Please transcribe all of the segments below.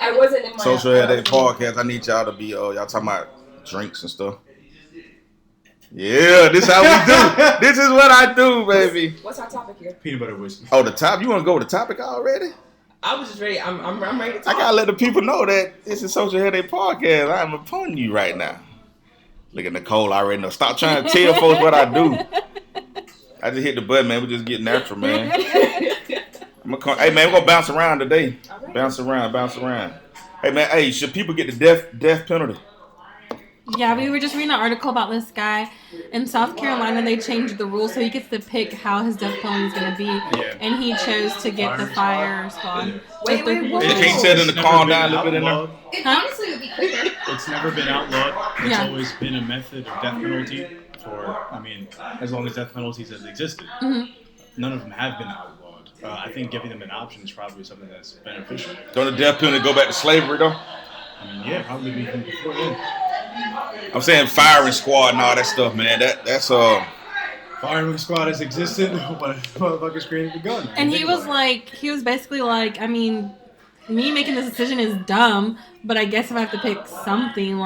I wasn't in my Social Headache Podcast. I need y'all to be y'all talking about drinks and stuff. Yeah, this is how we do. This is what I do, baby. What's our topic here? Peanut butter whiskey. Oh, the top. You want to go with the topic already? I was just ready. I'm ready to talk. I gotta let the people know that this is Social Headache Podcast. I'm upon you right now. Look at Nicole. I already know. Stop trying to tell folks what I do. I just hit the button, man. We just get natural, man. Hey, man, we're gonna bounce around today. Right. Bounce around. Hey, man. Hey, should people get the death penalty? Yeah, we were just reading an article about this guy in South Carolina. They changed the rules so he gets to pick how his death penalty is going to be, and he chose to get the fire squad. Wait, what? They can't set in the calm down a little bit in there. It honestly would be quicker. It's never been outlawed. It's always been a method of death penalty for, as long as death penalties have existed. Mm-hmm. None of them have been outlawed. I think giving them an option is probably something that's beneficial. Don't the death penalty go back to slavery, though? Yeah, probably before then. I'm saying firing squad and all that stuff, man. That's Firing squad has existed, but motherfuckers created the gun. And he was basically like, me making this decision is dumb, but I guess if I have to pick something,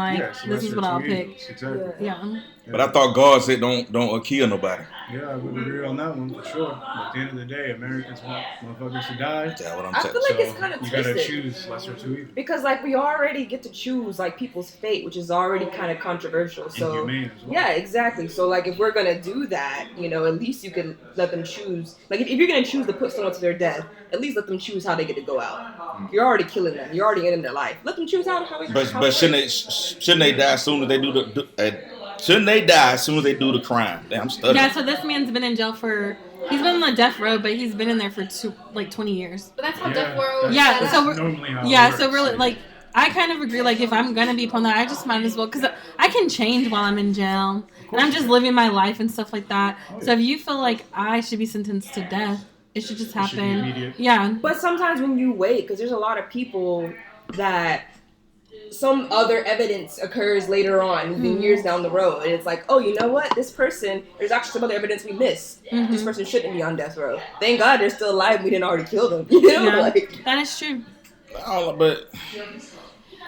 this is what I'll pick. Exactly. Yeah. But I thought God said don't kill nobody. Yeah, I would agree on that one for sure. But at the end of the day, Americans want motherfuckers to die. Yeah, what I'm I feel like it's kind of twisted. You gotta choose lesser two evils. Because we already get to choose people's fate, which is already kind of controversial. So inhumane as well. Yeah, exactly. So if we're gonna do that, at least you can let them choose. If you're gonna choose to put someone to their death, at least let them choose how they get to go out. You're already killing them. You're already ending their life. Let them choose how it. But shouldn't they die as soon as they do Shouldn't they die as soon as they do the crime? Damn, I'm studying. Yeah, so this man's been in jail he's been on the death row, but he's been in there for 20 years. But that's how death row. Yeah, so normally how yeah, it works. So really, I kind of agree. If I'm gonna be upon that, I just might as well, because I can change while I'm in jail, and I'm just living my life and stuff like that. Oh, yeah. So if you feel like I should be sentenced to death, it should just happen. It should be immediate. Yeah. But sometimes when you wait, because there's a lot of people that some other evidence occurs later on, years down the road, and it's like, oh, you know what? This person, there's actually some other evidence we missed. Mm-hmm. This person shouldn't be on death row. Thank God they're still alive. We didn't already kill them. Yeah, that is true. But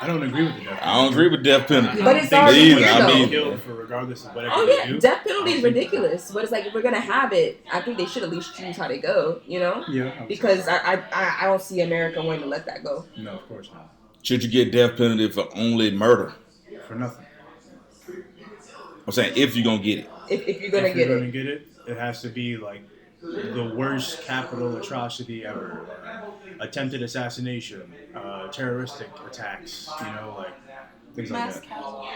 I don't agree with the death penalty. I don't agree with death penalty. But it's already weird, killed for regardless of whatever they do. Death penalty is ridiculous. But it's if we're gonna have it, I think they should at least choose how they go. Yeah. Because I don't see America wanting to let that go. No, of course not. Should you get death penalty for only murder? For nothing. I'm saying if you're gonna get it. If you're gonna get it, it has to be the worst capital atrocity ever. Attempted assassination, terroristic attacks, things like that.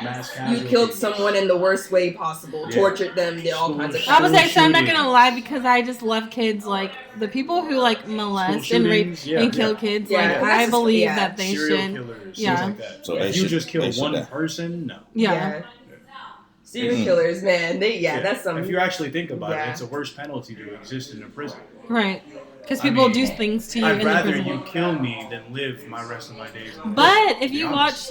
Mass casualties. You killed someone in the worst way possible, tortured them, did all kinds of shit. I was so I'm not gonna lie, because I just love kids. The people who molest and rape and kill kids, I believe that they serial should. Killers, yeah. Like that. So if you just kill one person, no. Yeah. Serial killers, man. That's something. If you actually think about it, it's a worse penalty to exist in a prison. Right. Because people do things to you in the prison. I'd rather you kill me than live my rest of my days. But if you watch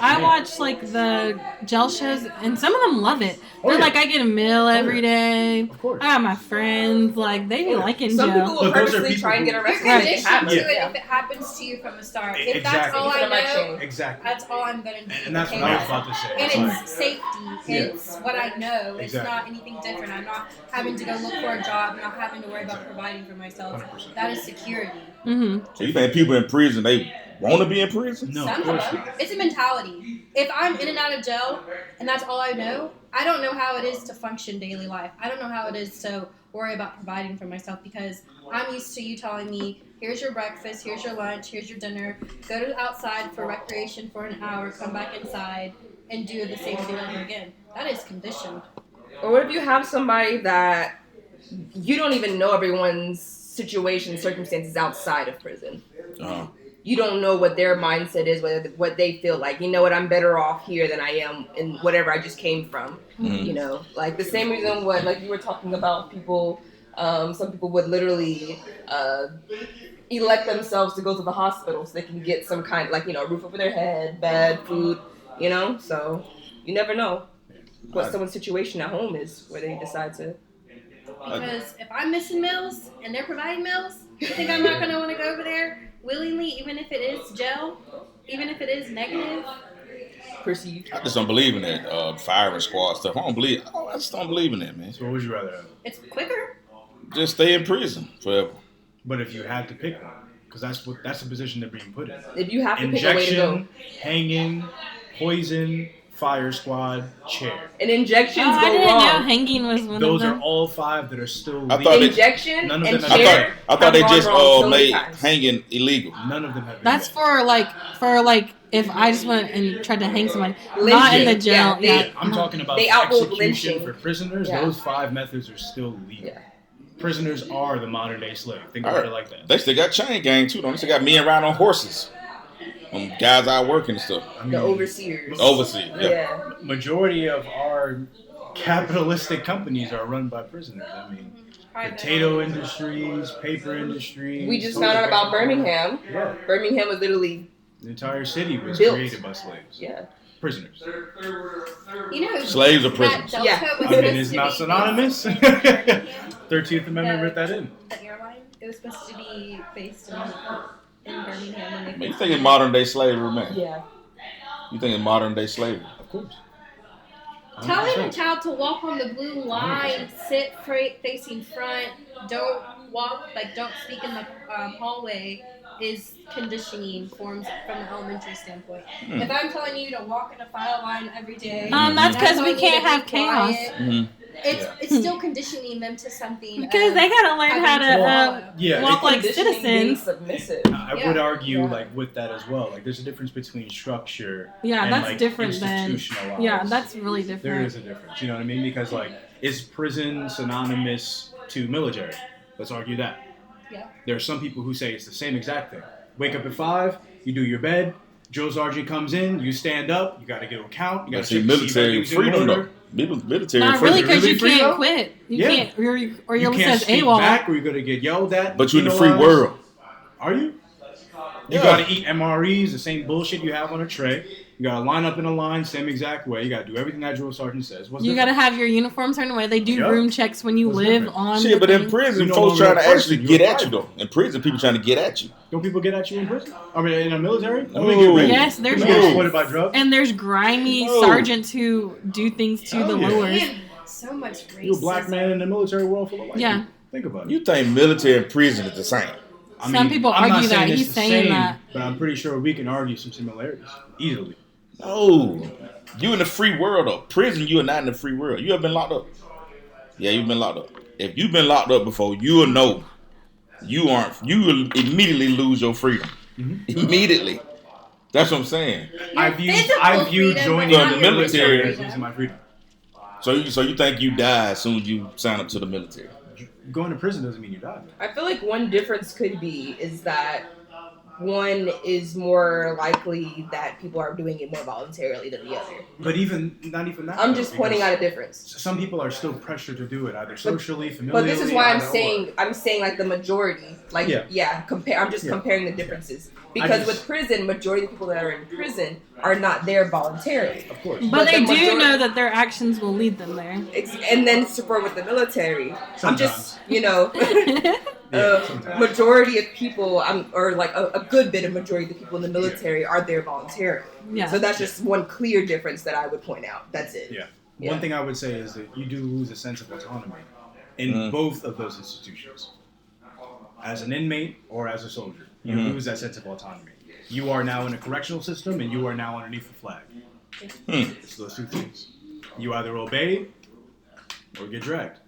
I watch the jail shows, and some of them love it. They're I get a meal every day. Of course. I have my friends. They be liking some jail. Some people will purposely try and get arrested. You're conditioned to it if it happens to you from the start. If that's all I know, that's all I'm going to do. And that's what I was about to say. And it's safety. It's what I know. It's not anything different. I'm not having to go look for a job. I'm not having to worry about providing for myself. 100%. That is security. Mm-hmm. So you think people in prison, they want to be in prison? No, some of course of them. not. It's a mentality. If I'm in and out of jail and that's all I know, I don't know how it is to function daily life. I don't know how it is to worry about providing for myself, because I'm used to you telling me, here's your breakfast, here's your lunch, here's your dinner, go to outside for recreation for an hour, come back inside, and do the same thing over again. That is conditioned. Or what if you have somebody that you don't even know everyone's situation, circumstances outside of prison? You don't know what their mindset is, what they feel like. You know what? I'm better off here than I am in whatever I just came from. Mm-hmm. The same reason what you were talking about people. Some people would literally elect themselves to go to the hospital so they can get some kind a roof over their head, bad food. So you never know what someone's situation at home is where they decide to. Because if I'm missing meals and they're providing meals, you think I'm not going to want to go over there willingly, even if it is jail? even if it is negative. Perceived. I just don't believe in that firing squad stuff. I just don't believe in that, man. So what would you rather have? It's quicker. Just stay in prison forever. But if you had to pick one, because that's the position they're being put in. If you have to pick a way to go. Injection, hanging, poison, fire squad, chair. And injections I go didn't know wrong. hanging was one Those of are them. all 5 that are still I legal. thought Injection None of and them have chair. I thought they have just gone wrong so many made times. hanging illegal. None of them have been That's banned. for if I just went and tried to hang someone, not Lynching. in the jail. Yeah, Yeah, I'm talking about They outruled execution lynching. for prisoners. Yeah. Those 5 methods are still legal. Yeah. Prisoners are the modern day slave. Think about it like that. They still got chain gang too, don't they? Still got men riding on horses. Guys out working and stuff. I mean, The overseers. Overseas. Yeah. Yeah. majority of our capitalistic companies are run by prisoners. I mean, Private. potato industries, paper industries. We just found out about Birmingham. Yeah, Birmingham was literally, the entire city was Built. created by slaves. yeah. Prisoners. You know, Slaves or that prisoners? Delta Yeah. was I mean, supposed it's to not be synonymous. based in- 13th Amendment wrote that in. The airline, it was supposed to be based in Birmingham when they Man, you first- thinking modern day slavery, man? Yeah. You thinking modern day slavery? Of course. Telling a 100%. child to walk on the blue line, sit facing front, don't speak in the hallway, is conditioning forms from the elementary standpoint. If I'm telling you to walk in a file line every day, that's I'm because we telling you can't to have be chaos. quiet, it's still conditioning them to something. Because they gotta learn how to Yeah, walk like Conditioning being citizens. submissive. I Yeah. would argue Yeah. like with that as well. Like there's a difference between structure Yeah, and that's like different than. institutionalized. Yeah, that's really There different. is a difference. You know what I mean? Because like is prison synonymous to military? Let's argue that. Yeah. There are some people who say it's the same exact thing. Wake up at 5, you do your bed, drill sergeant comes in, you stand up, you gotta get a count, you gotta But see, check military everything's in freedom order. though. Military Not freedom. really, because Really you free, can't though? quit. You Yeah. can't, or You your list can't says speak AWOL. back or you're gonna get yelled at. But you're in the free penalized. world. Are you? You Yeah. gotta eat MREs, the same bullshit you have on a tray. You gotta line up in a line, same exact way. You gotta do everything that drill sergeant says. What's You different? gotta have your uniform certain way. They do Yep. room checks when you What's live different? on. Shit, the but in thing. prison, You no folks longer trying to a person, actually you're get a at you private. though. In prison, people trying to get at you. Don't people get at you in prison? I mean, in the military? No. Yes, there's People get No. exploited by drugs. And there's grimy No. sergeants who do things to the yeah. lowers. Man, so much racism. You're a black man in the military world full of white Yeah. people. Think about it. You think military and prison is the same? I Some people I'm not argue that. saying it's He's the saying same, that. But I'm pretty sure we can argue some similarities easily. No. You in the free world though. Prison, you are not in the free world. You have been locked up. Yeah, you've been locked up. If you've been locked up before, you will know. You will immediately lose your freedom. Immediately. That's what I'm saying. I view joining but the not military your as freedom. losing my freedom. So you think you die as soon as you sign up to the military? Going to prison doesn't mean you die. I feel like one difference could be is that one is more likely that people are doing it more voluntarily than the other. But not even that. I'm though, just pointing because out a difference. some people are still pressured to do it, either socially, familially. But this is why I'm either or. saying like the majority, like Yeah. I'm just Yeah. comparing the differences because with prison, majority of the people that are in prison are not there voluntarily. Of course. But But they the do majority- know that their actions will lead them there. And then support with the military. I'm just, Sometimes. majority of people, or like a good bit of majority of the people in the military are there voluntarily. Yeah. So that's just one clear difference that I would point out. That's it. Yeah. Yeah. One thing I would say is that you do lose a sense of autonomy in both of those institutions. As an inmate or as a soldier, you lose that sense of autonomy. You are now in a correctional system and you are now underneath the flag. It's those two things. You either obey or get dragged.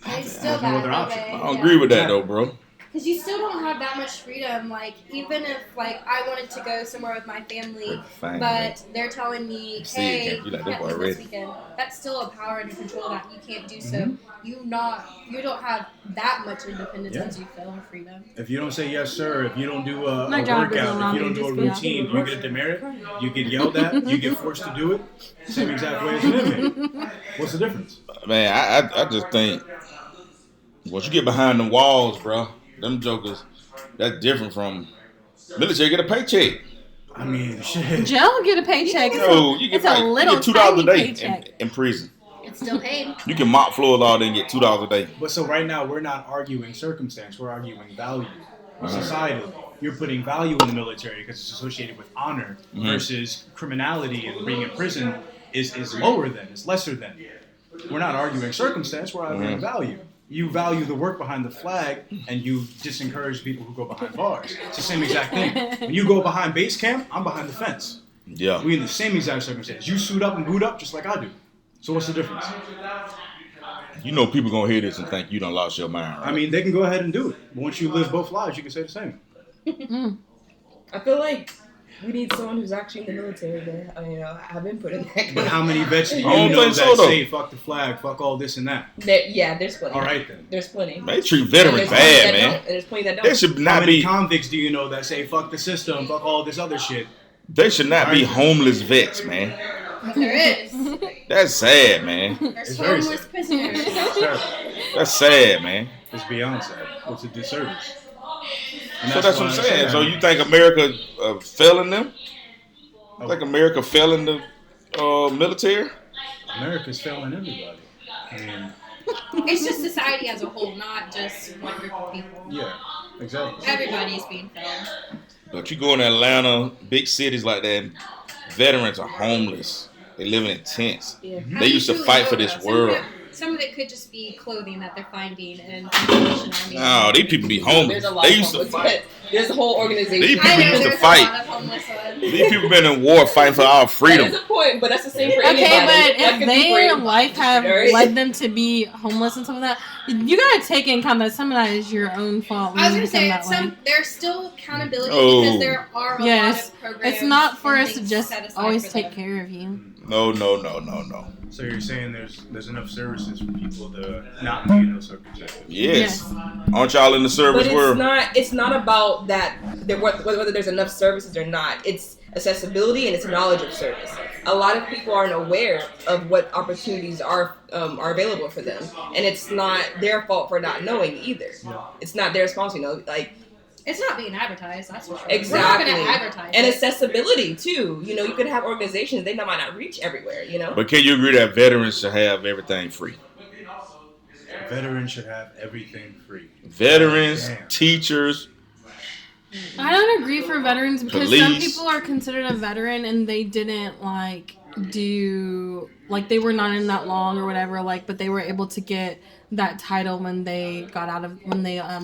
It's still no other option. I don't agree with that though, bro. Because you still don't have that much freedom. Like, even if, like, I wanted to go somewhere with my family, Fine, but they're telling me, See, hey, you like you that can't boy leave this ready. weekend. That's still a power and control that you can't do. So you don't have that much independence Yeah. as you feel or freedom. If you don't say yes, sir, if you don't do a My job doesn't allow workout, if you me don't to do a just be out. routine, you get a demerit, you get yelled at, you get forced to do it, same exact way as an inmate. What's the difference? Man, I just think once you get behind the walls, bro, them jokers, that's different from military. Get a paycheck. I mean, shit. Joe get a paycheck. No, you get It's a little $2 a tiny day paycheck. in prison. It's still paid. You can mop floors all day and get $2 a day. But so right now, we're not arguing circumstance, we're arguing value. Societally, you're putting value in the military because it's associated with honor versus criminality and being in prison is lower than, it's lesser than. We're not arguing circumstance, we're arguing value. You value the work behind the flag, and you disencourage people who go behind bars. It's the same exact thing. When you go behind base camp, I'm behind the fence. Yeah. We in the same exact circumstance. You suit up and boot up just like I do. So what's the difference? You know people gonna hear this and think you done lost your mind, right? I mean, they can go ahead and do it. But once you live both lives, you can say the same. I feel like we need someone who's actually in the military that have input in that. But how many vets do you I don't know think that so, though. say fuck the flag, fuck all this and that? There's plenty. All right then. There's plenty. They treat veterans bad, man. There's plenty that don't. They should How not many be. convicts do you know that say fuck the system, fuck all this other shit? They should not be homeless vets, man. There is. That's sad, man. There's It's very homeless sad. prisoners. It's terrible. That's sad, man. It's beyond sad. It's a disservice. And So that's what I'm why I saying. say, So I mean, you think America failing them? Like America failing the military? America's failing everybody. I mean, It's just society as a whole, not just one group of people. yeah, exactly. Everybody's being failed. But you go in Atlanta, big cities like that, veterans are homeless. They living in tents. Yeah. How They do you used to truly fight know, for this though? world. Some of it could just be clothing that they're finding in Salvation Army. No, these people be homeless. There's a lot They of used to homeless, fight. but there's a whole organization. These I people know used to there's fight. a lot of homeless ones. These people been in war fighting for our That freedom. is a point, but that's the same for anybody. Okay, but That if could be they for and anybody, life have right? led them to be homeless and some of that, you gotta take in account that some of that is your own fault. When I was you gonna say become that way. there's still accountability Oh. because there are a Yes, lot of programs. it's not for and us to things just set aside always for take them. care of you. No. So you're saying there's enough services for people to not be in those circumstances? Yes. Aren't y'all in the But service it's world? not. It's not about that. Whether there's enough services or not. It's accessibility and it's knowledge of service. A lot of people aren't aware of what opportunities are available for them, and it's not their fault for not knowing either. Yeah. It's not their responsibility. Like It's not being advertised, that's for sure. exactly, We're not gonna advertise and it. accessibility too. You could have organizations they might not reach everywhere. But can you agree that veterans should have everything free? Veterans should have everything free. Veterans, Damn. teachers. I don't agree for veterans because some Police. people are considered a veteran and they didn't they were not in that long or whatever, but they were able to get that title when they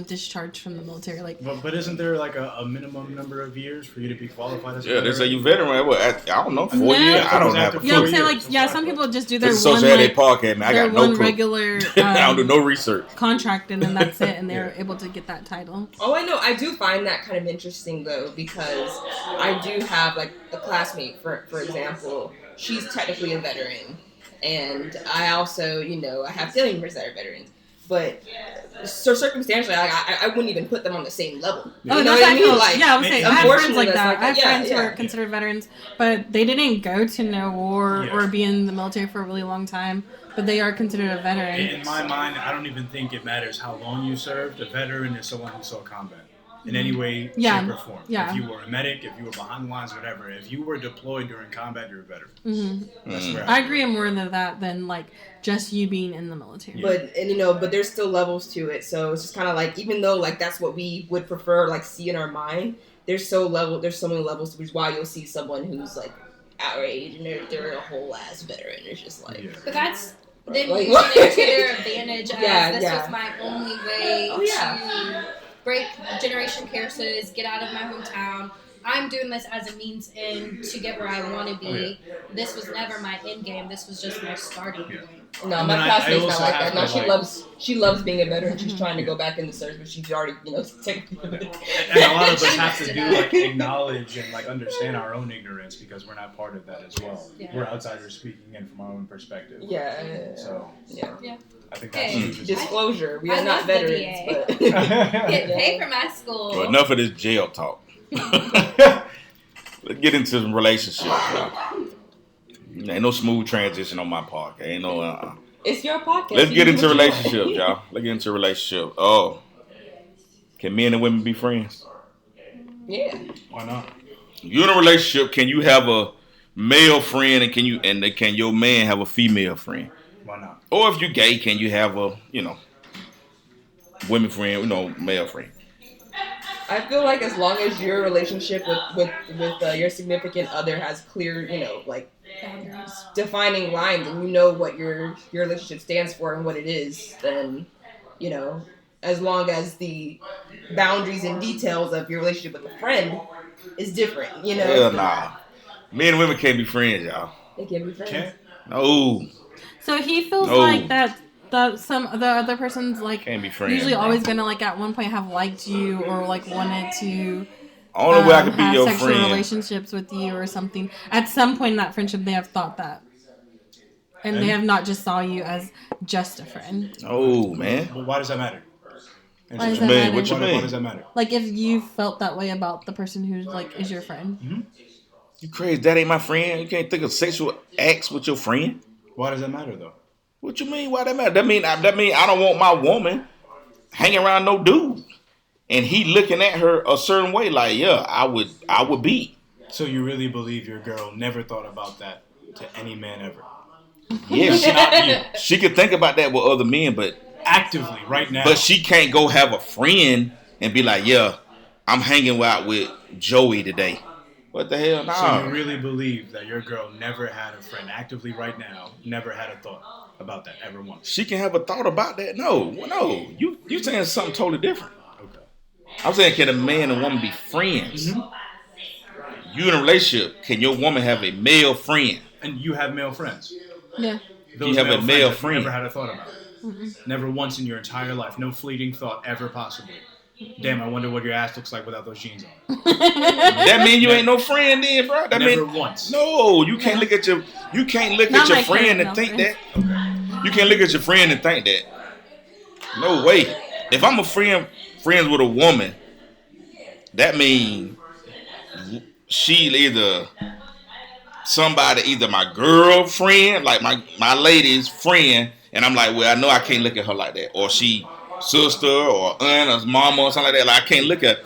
discharged from the military. But isn't there like a minimum number of years for you to be qualified as a Yeah, they veteran? say you veteran. What, I don't know, 4 No. years. I don't have a Yeah, You know what I'm Yeah, saying? yeah. Some people just do their This is one Society podcast, man. I their got no one clue. regular I don't do no research. contract and then that's it, and they're able to get that title. Oh, I know. I do find that kind of interesting though, because I do have a classmate, for example. She's technically a veteran, and I also, I have family members that are veterans. But so circumstantially, I wouldn't even put them on the same level. Oh, You know that's what I mean? I would say I have friends unfortunately, like that's that. I have yeah, friends who yeah. are considered veterans, but they didn't go to no war or be in the military for a really long time, but they are considered a veteran. In my mind, I don't even think it matters how long you served. A veteran is someone who saw combat in any way, Yeah. shape, or form. Yeah. If you were a medic, if you were behind the lines, whatever. If you were deployed during combat, you're a veteran. Mm-hmm. That's where I agree more than that than just you being in the military. But there's still levels to it. So it's just kind of even though that's what we would prefer, see in our mind. There's so many levels, which is why you'll see someone who's our age and they're a whole ass veteran. It's just But that's them Like, using what? it to their advantage as this Yeah. was my only way Oh, yeah. to break generation curses, get out of my hometown. I'm doing this as a means in to get where I want to be. This was never my end game. This was just my starting point. No, And my then I classmate's not also like have that. No, to, she loves being a veteran. She's trying to go back in the service, but she's already, taken. And a lot of us have to do acknowledge and understand our own ignorance because we're not part of that as well. Yeah. We're outsiders speaking in from our own perspective. Yeah. So Yeah. I think that's Hey. huge. Disclosure: we I are not love the veterans, VA. but Get paid for my school. Well, enough of this jail talk. Let's get into some relationships, y'all. Ain't no smooth transition on my part. Ain't no. it's your podcast. Let's You get do into what you want. relationships, y'all. Let's get into relationships. Oh, can men and women be friends? Yeah. Why not? You in a relationship? Can you have a male friend and can your man have a female friend? Why not? Or if you're gay, can you have a women friend, male friend? I feel like as long as your relationship with your significant other has clear, like defining lines, and you know what your relationship stands for and what it is, then, as long as the boundaries and details of your relationship with a friend is different, Hell nah. Men and women can't be friends, y'all. They can't be friends. No. So he feels like that the other person's like can't be friends, usually bro. always gonna like at one point have liked you or like wanted to only way I could be have your sexual friend. relationships with you or something. At some point in that friendship they have thought that. And they have not just saw you as just a friend. Oh man. Well, why does that matter? Why does that matter? What you mean? Why does that matter? Like if you felt that way about the person who's like is your friend. Mm-hmm. You crazy? That ain't my friend. You can't think of sexual acts with your friend. Why does that matter though? What you mean? Why that matter? That mean I don't want my woman hanging around no dude, and he looking at her a certain way. Like, yeah, I would be. So you really believe your girl never thought about that to any man ever? Yeah, she could think about that with other men, but actively right now. But she can't go have a friend and be like, yeah, I'm hanging out with Joey today. What the hell? Nah. So you really believe that your girl never had a friend actively right now, never had a thought about that ever once? She can have a thought about that? No. You saying something totally different. Okay. I'm saying, can a man and woman be friends? Mm-hmm. You in a relationship, can your woman have a male friend? And you have male friends? Yeah. You have a male friend. You never had a thought about it? Mm-hmm. Never once in your entire life. No fleeting thought ever possibly. Damn, I wonder what your ass looks like without those jeans on. That mean you ain't no friend then, bro. That never mean, once. No, you can't look at your friend and think that. Okay. You can't look at your friend and think that. No way. If I'm a friends with a woman, that means she either my girlfriend, like my lady's friend, and I'm like, well, I know I can't look at her like that, or she sister or aunt or mama or something like that. Like, I can't look at,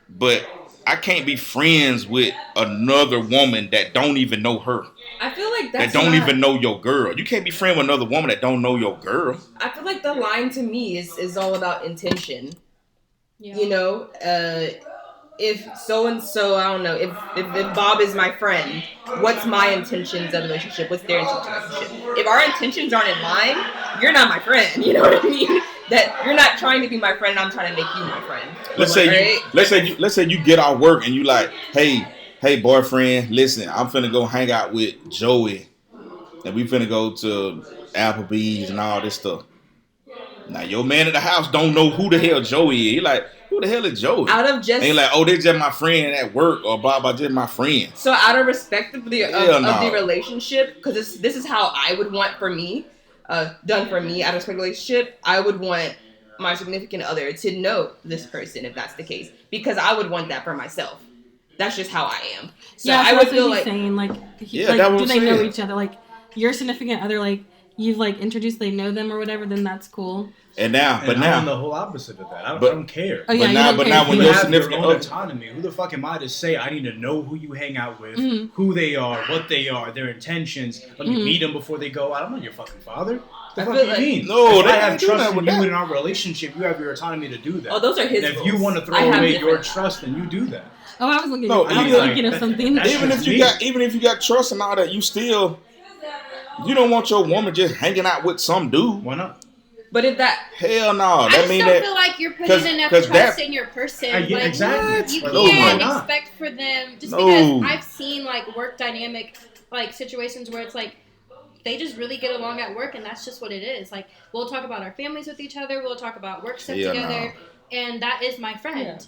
but I can't be friends with another woman that don't even know her. I feel like that don't even know your girl. You can't be friends with another woman that don't know your girl. I feel like the line to me is all about intention. Yeah. If so and so, I don't know. If Bob is my friend, what's my intentions of the relationship? What's their intentions of the relationship? If our intentions aren't in line, you're not my friend. You know what I mean? That you're not trying to be my friend. I'm trying to make you my friend. Let's say you get off work and you like, hey boyfriend, listen, I'm finna go hang out with Joey, and we finna go to Applebee's and all this stuff. Now your man at the house don't know who the hell Joey is. He like, who the hell is Joey? Ain't like, oh, they just my friend at work, or blah blah, just my friend. So out of respect of the relationship, because this is how I would want for me, done for me out of respect relationship, I would want my significant other to know this person if that's the case, because I would want that for myself. That's just how I am. So yeah, I would feel like saying like, do they know each other? Like your significant other, like you've like introduced, they know them or whatever, then that's cool. I'm the whole opposite of that. I don't care. Oh, yeah, but now when you your have your significant own autonomy, who the fuck am I to say I need to know who you hang out with, who they are, what they are, their intentions? Let me meet them before they go. I don't know your fucking father. What the fuck do you mean? No, if I have trust in you in our relationship, you have your autonomy to do that. Oh, those are his rules. If you want to throw away your trust, then you do that. Oh, I was thinking of something. Even if you got trust and all that, you don't want your woman just hanging out with some dude. Why not? But if that hell no, I don't feel like you're putting enough trust in your person. Exactly. You can't expect for them because I've seen like work dynamic like situations where it's like they just really get along at work, and that's just what it is. Like we'll talk about our families with each other, we'll talk about work stuff together. And that is my friend.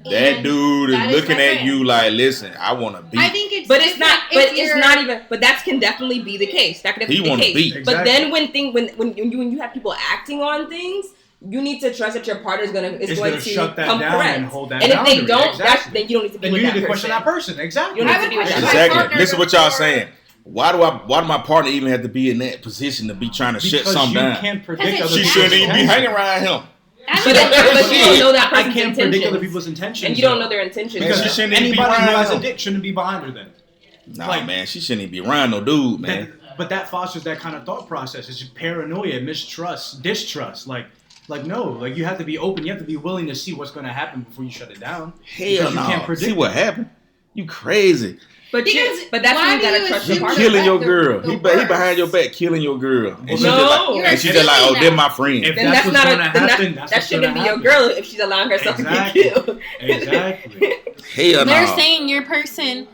Yeah. That dude is looking at you like, listen, I want to beat. I think it's, but it's not. But it's not even. But that can definitely be the case. That can definitely be the case. Beat. But then when you have people acting on things, you need to trust that your partner is going to shut that come down correct. And hold that. And if they don't, exactly. then you don't need to be with that person. Then you need to question that person. Exactly. You don't need to be with that person. Exactly. Listen to what y'all saying. Why do my partner even have to be in that position to be trying to shut something down? You can't predict other She shouldn't even be hanging around him. But you don't know that person's I can't intentions. predict other people's intentions. And you don't know their intentions. Because anybody who has a dick shouldn't be behind her then. Nah, man, she shouldn't even be around no dude, man. But that fosters that kind of thought process. It's paranoia, mistrust, distrust. Like, Like, no, like you have to be open. You have to be willing to see what's going to happen before you shut it down. Hell no. You can't predict see what happened. You crazy. But that's when you gotta trust your He partner. killing your girl. He behind your back killing your girl. And she's just like, oh, they're my friend. If Then that's what's going to happen, that shouldn't be your girl if she's allowing herself to get killed. Exactly. Hell no. They're saying your person,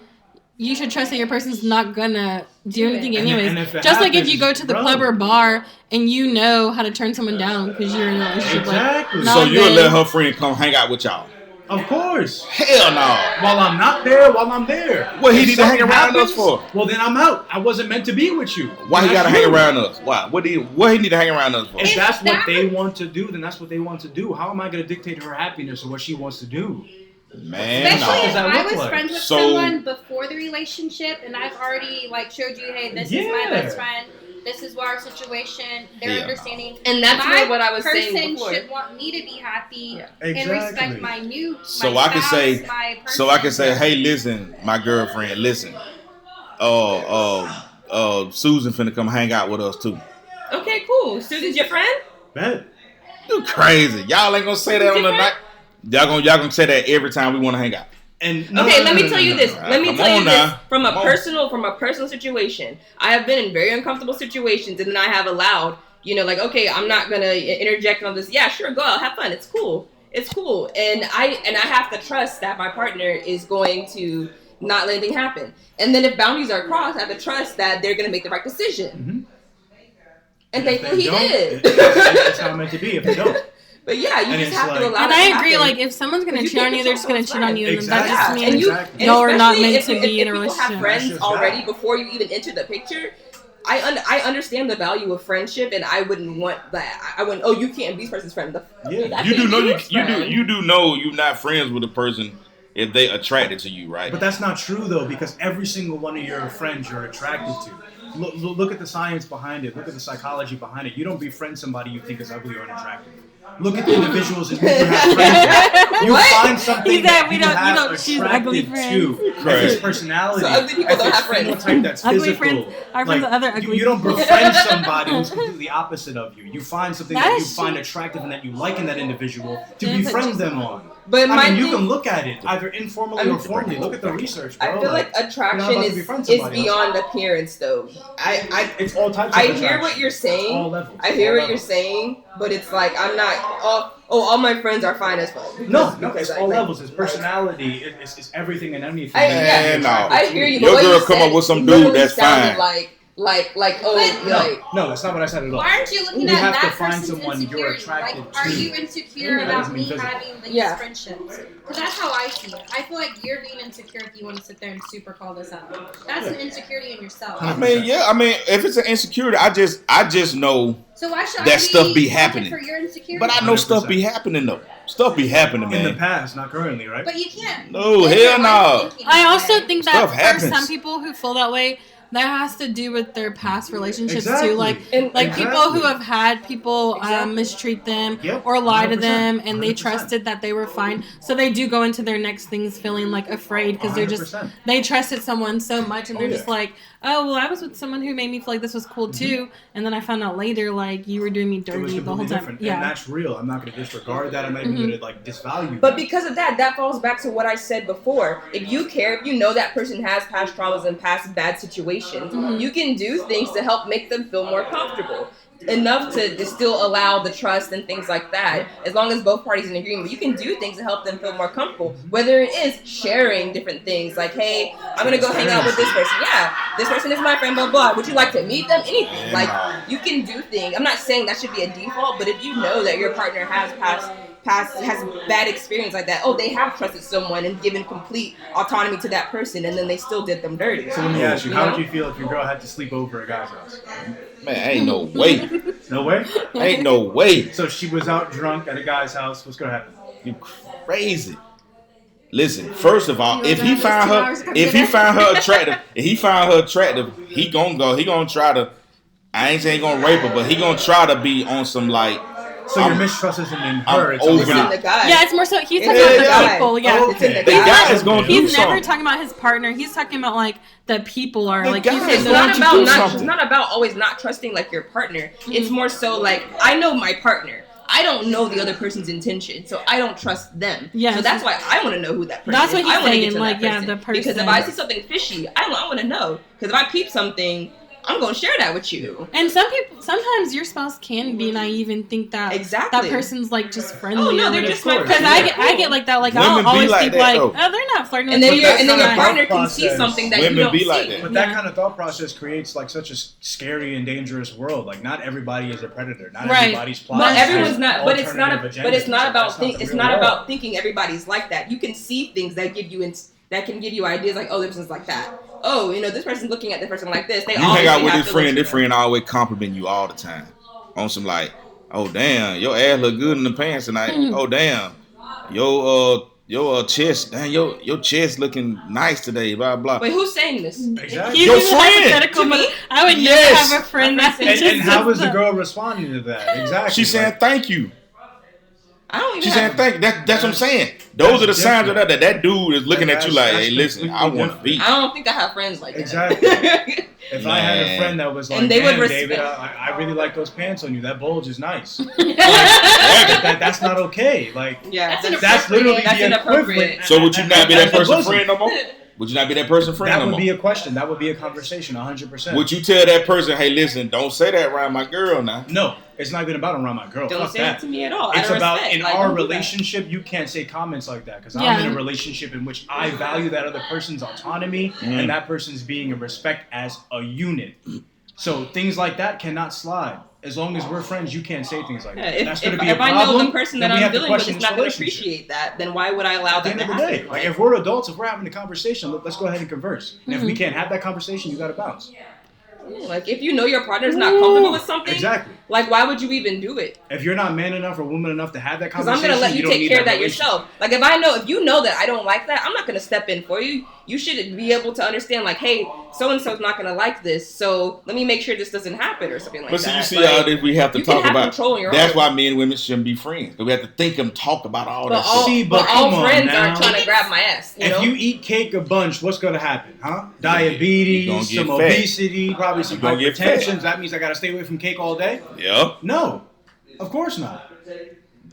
you should trust that your person's not gonna do anything anyways. And if it just like if happens, you go to the club or bar and you know how to turn someone down because you're in a relationship. Exactly. Like, So you'll let her friend come hang out with y'all? Of course. Hell no. While I'm not there, while I'm there. What he If need to hang something around happens, us for? Well, then I'm out. I wasn't meant to be with you. Why he That's gotta hang you. around us? Why? What he need to hang around us for? If that's what they want to do, then that's what they want to do. How am I going to dictate her happiness or what she wants to do? Man, Especially no. if that I look was like? friends with So- someone before the relationship, and I've already like showed you, hey, this is my Yeah. best friend. This is our situation. They're Yeah. understanding. And that's my what I was saying person before. should want me to be happy Exactly. and respect my new. So my I can spouse, say, my so I can person. say, hey, listen, my girlfriend, listen. Susan finna come hang out with us too. Okay, cool. Susan's your friend? Bet. You crazy? Y'all ain't gonna say that on the night. Y'all gonna say that every time we want to hang out. And Let me tell you this. Let me Come tell you on this now. from a Come on. personal situation. I have been in very uncomfortable situations, and then I have allowed, like, okay, I'm not gonna interject on this. Yeah, sure, go out, have fun. It's cool. And I have to trust that my partner is going to not let anything happen. And then if boundaries are crossed, I have to trust that they're gonna make the right decision. Mm-hmm. And thankfully he did. That's how it's meant to be. If they don't, But yeah, you And just it's have to like- allow And it to I agree, happen. like, if someone's gonna You cheat on can't you, they're just gonna control cheat on you, and Exactly. that just Yeah, means and y'all are not especially meant to be in a if people relationship. have friends That's just already that. before you even enter the picture. I understand the value of friendship, and I wouldn't want that. I wouldn't. Oh, you can't be this person's friend. Yeah. You do know his friend. you do know you're not friends with a person if they attracted to you, right? But that's not true though, because every single one of your friends you're attracted to. Look at the science behind it. Look at the psychology behind it. You don't befriend somebody you think is ugly or unattractive. Look at the individuals and who you have friends with. You find something He said that we you don't- have choose ugly attracted friends. to. Right. That's his personality. So ugly people That's don't his have friends. phenotype that's Ugly physical. friends are friends with other ugly You don't people. befriend somebody who's completely opposite of you. You find something that you That's find true. attractive and that you like in that individual to Then befriend just- them on. But I my mean, you thing- can look at it either informally or formally. Look at the research, bro. I feel like you're not attraction about to is befriend somebody else. beyond appearance, though. It's all types of I attraction. hear what you're saying. All levels. I hear All what you're levels. saying, but it's like I'm not. All my friends are fine as fuck. No, Because it's I all think- levels. It's personality. It's everything and anything. Yeah. No. I hear you. Your but what girl you come said up with some literally dude that's sounded fine. Like No, that's not what I said at all. Why aren't you looking You at have that to find person's someone you're insecurity? attracted Like, are to. you insecure That about doesn't me mean physical. having these Yeah. friendships? Because that's how I see it. I feel like you're being insecure if you want to sit there and super call this out. That's an insecurity in yourself. I mean, if it's an insecurity, I just know. So why should That I stuff be looking happening. for your insecurity? But I know stuff be happening though. Stuff be happening, In the man. past, not currently, right? But you can't. No, live hell your life no. thinking I that also way. think that Stuff for happens. some people who feel that way, that has to do with their past relationships Exactly. too. Like Exactly. people who have had people Exactly. mistreat them Yep, or lie to 100%, them, and they 100%. trusted that they were fine. So they do go into their next things feeling like afraid because they're just 100%. they trusted someone so much, and they're Oh, just like, oh well, I was with someone who made me feel like this was cool too, and then I found out later like you were doing me It was dirty the whole completely time. different. Yeah. And that's real. I'm not going to disregard that. I'm not even going to disvalue But that. because of that falls back to what I said before. If you care, if you know that person has past traumas and past bad situations, you can do things to help make them feel more comfortable. Enough to still allow the trust and things like that. As long as both parties in agreement, you can do things to help them feel more comfortable. Whether it is sharing different things, like, hey, I'm gonna go hang out with this person. Yeah, this person is my friend, blah blah. Would you like to meet them? Anything. Like, you can do things. I'm not saying that should be a default, but if you know that your partner has has bad experience like that, oh, they have trusted someone and given complete autonomy to that person, and then they still did them dirty. So let me ask you, how would you feel if your girl had to sleep over at a guy's house? Man, ain't no way. No way? Ain't no way. So she was out drunk at a guy's house. What's going to happen? You crazy. Listen, first of all, if he those found 2 her, hours to come if get he her? found her attractive, he gonna try to. I ain't saying he gonna rape her, but he gonna try to be on some like. So your mistrust isn't in her, I'm it's on the over It's in guy. the guy. Yeah, it's more so he's It's talking in about the the guy. people. Yeah, Oh, It's in okay. the The guy. guy is gonna do He's never something. talking about his partner. He's talking about like the people are The like. guy He's is saying It's going not to do about something. it's not about always not trusting like your partner. It's more so like I know my partner. I don't know the other person's intention, so I don't trust them. Yeah, so that's why I want to know who that person that's is. what he's I want to saying, get to like, that yeah, person. the person. Because if I see something fishy, I want to know. Because if I peep something, I'm going to share that with you. And sometimes your spouse can be naive and think that that person's like just friendly. Oh no, they're just my friend. Because I get like that. Like Women I'll always think like, though. oh, they're not flirting. And with then me. your partner can see something that you don't see. But that kind of thought process creates like such a scary and dangerous world. Like not everybody is a predator. Not everybody's plotting. But everyone's not. But it's not. But it's not about. It's not world. about thinking everybody's like that. You can see things that give you that can give you ideas like, oh, this person's like that. Oh, this person's looking at this person like this. They you hang out with this friend. This friend always compliment you all the time on some like, oh damn, your ass look good in the pants tonight. Oh damn, your chest, damn, your chest looking nice today. Blah blah. Wait, who's saying this? Exactly. Your friend. To me? I would never have a friend that. And how is the girl responding to that? Exactly. She's saying thank you. I don't even. She's saying thank you. That's what I'm saying. Those are the signs of that dude is looking at you like, hey, listen, I want to be. I don't think I have friends like that. Exactly. If I had a friend that was like, they would David, I really like those pants on you. That bulge is nice. That's not okay. Like, yeah, that's literally that's the inappropriate. So would you not be that person's friend no more? Would you not be that person's friend no more? That would be a question. That would be a conversation, 100%. Would you tell that person, hey, listen, don't say that around my girl now? No, it's not even about around my girl. Don't Fuck say that it to me at all. It's about in like, our relationship, you can't say comments like that because I'm in a relationship in which I value that other person's autonomy and that person's being in respect as a unit. So things like that cannot slide. As long as we're friends, you can't say things like that. That's going to be a problem. If I know the person that I'm dealing with is not going to relationship. appreciate that, then why would I allow that to happen? Like if we're adults, if we're having a conversation, let's go ahead and converse. And if we can't have that conversation, you got to bounce. Like if you know your partner's not comfortable with something, exactly. Like why would you even do it? If you're not man enough or woman enough to have that conversation, because I'm gonna let you take care of that yourself. Like if you know that I don't like that, I'm not gonna step in for you. You should be able to understand, like, hey, so and so's not gonna like this, so let me make sure this doesn't happen or something like that. But see, you see all this we have to talk about. That's own. Why men and women shouldn't be friends. Because we have to think and talk about all that shit. But all friends aren't trying to grab my ass. If you eat cake a bunch, what's gonna happen? Huh? Diabetes, some obesity, probably some hypertension. That means I gotta stay away from cake all day? Yep. No, of course not.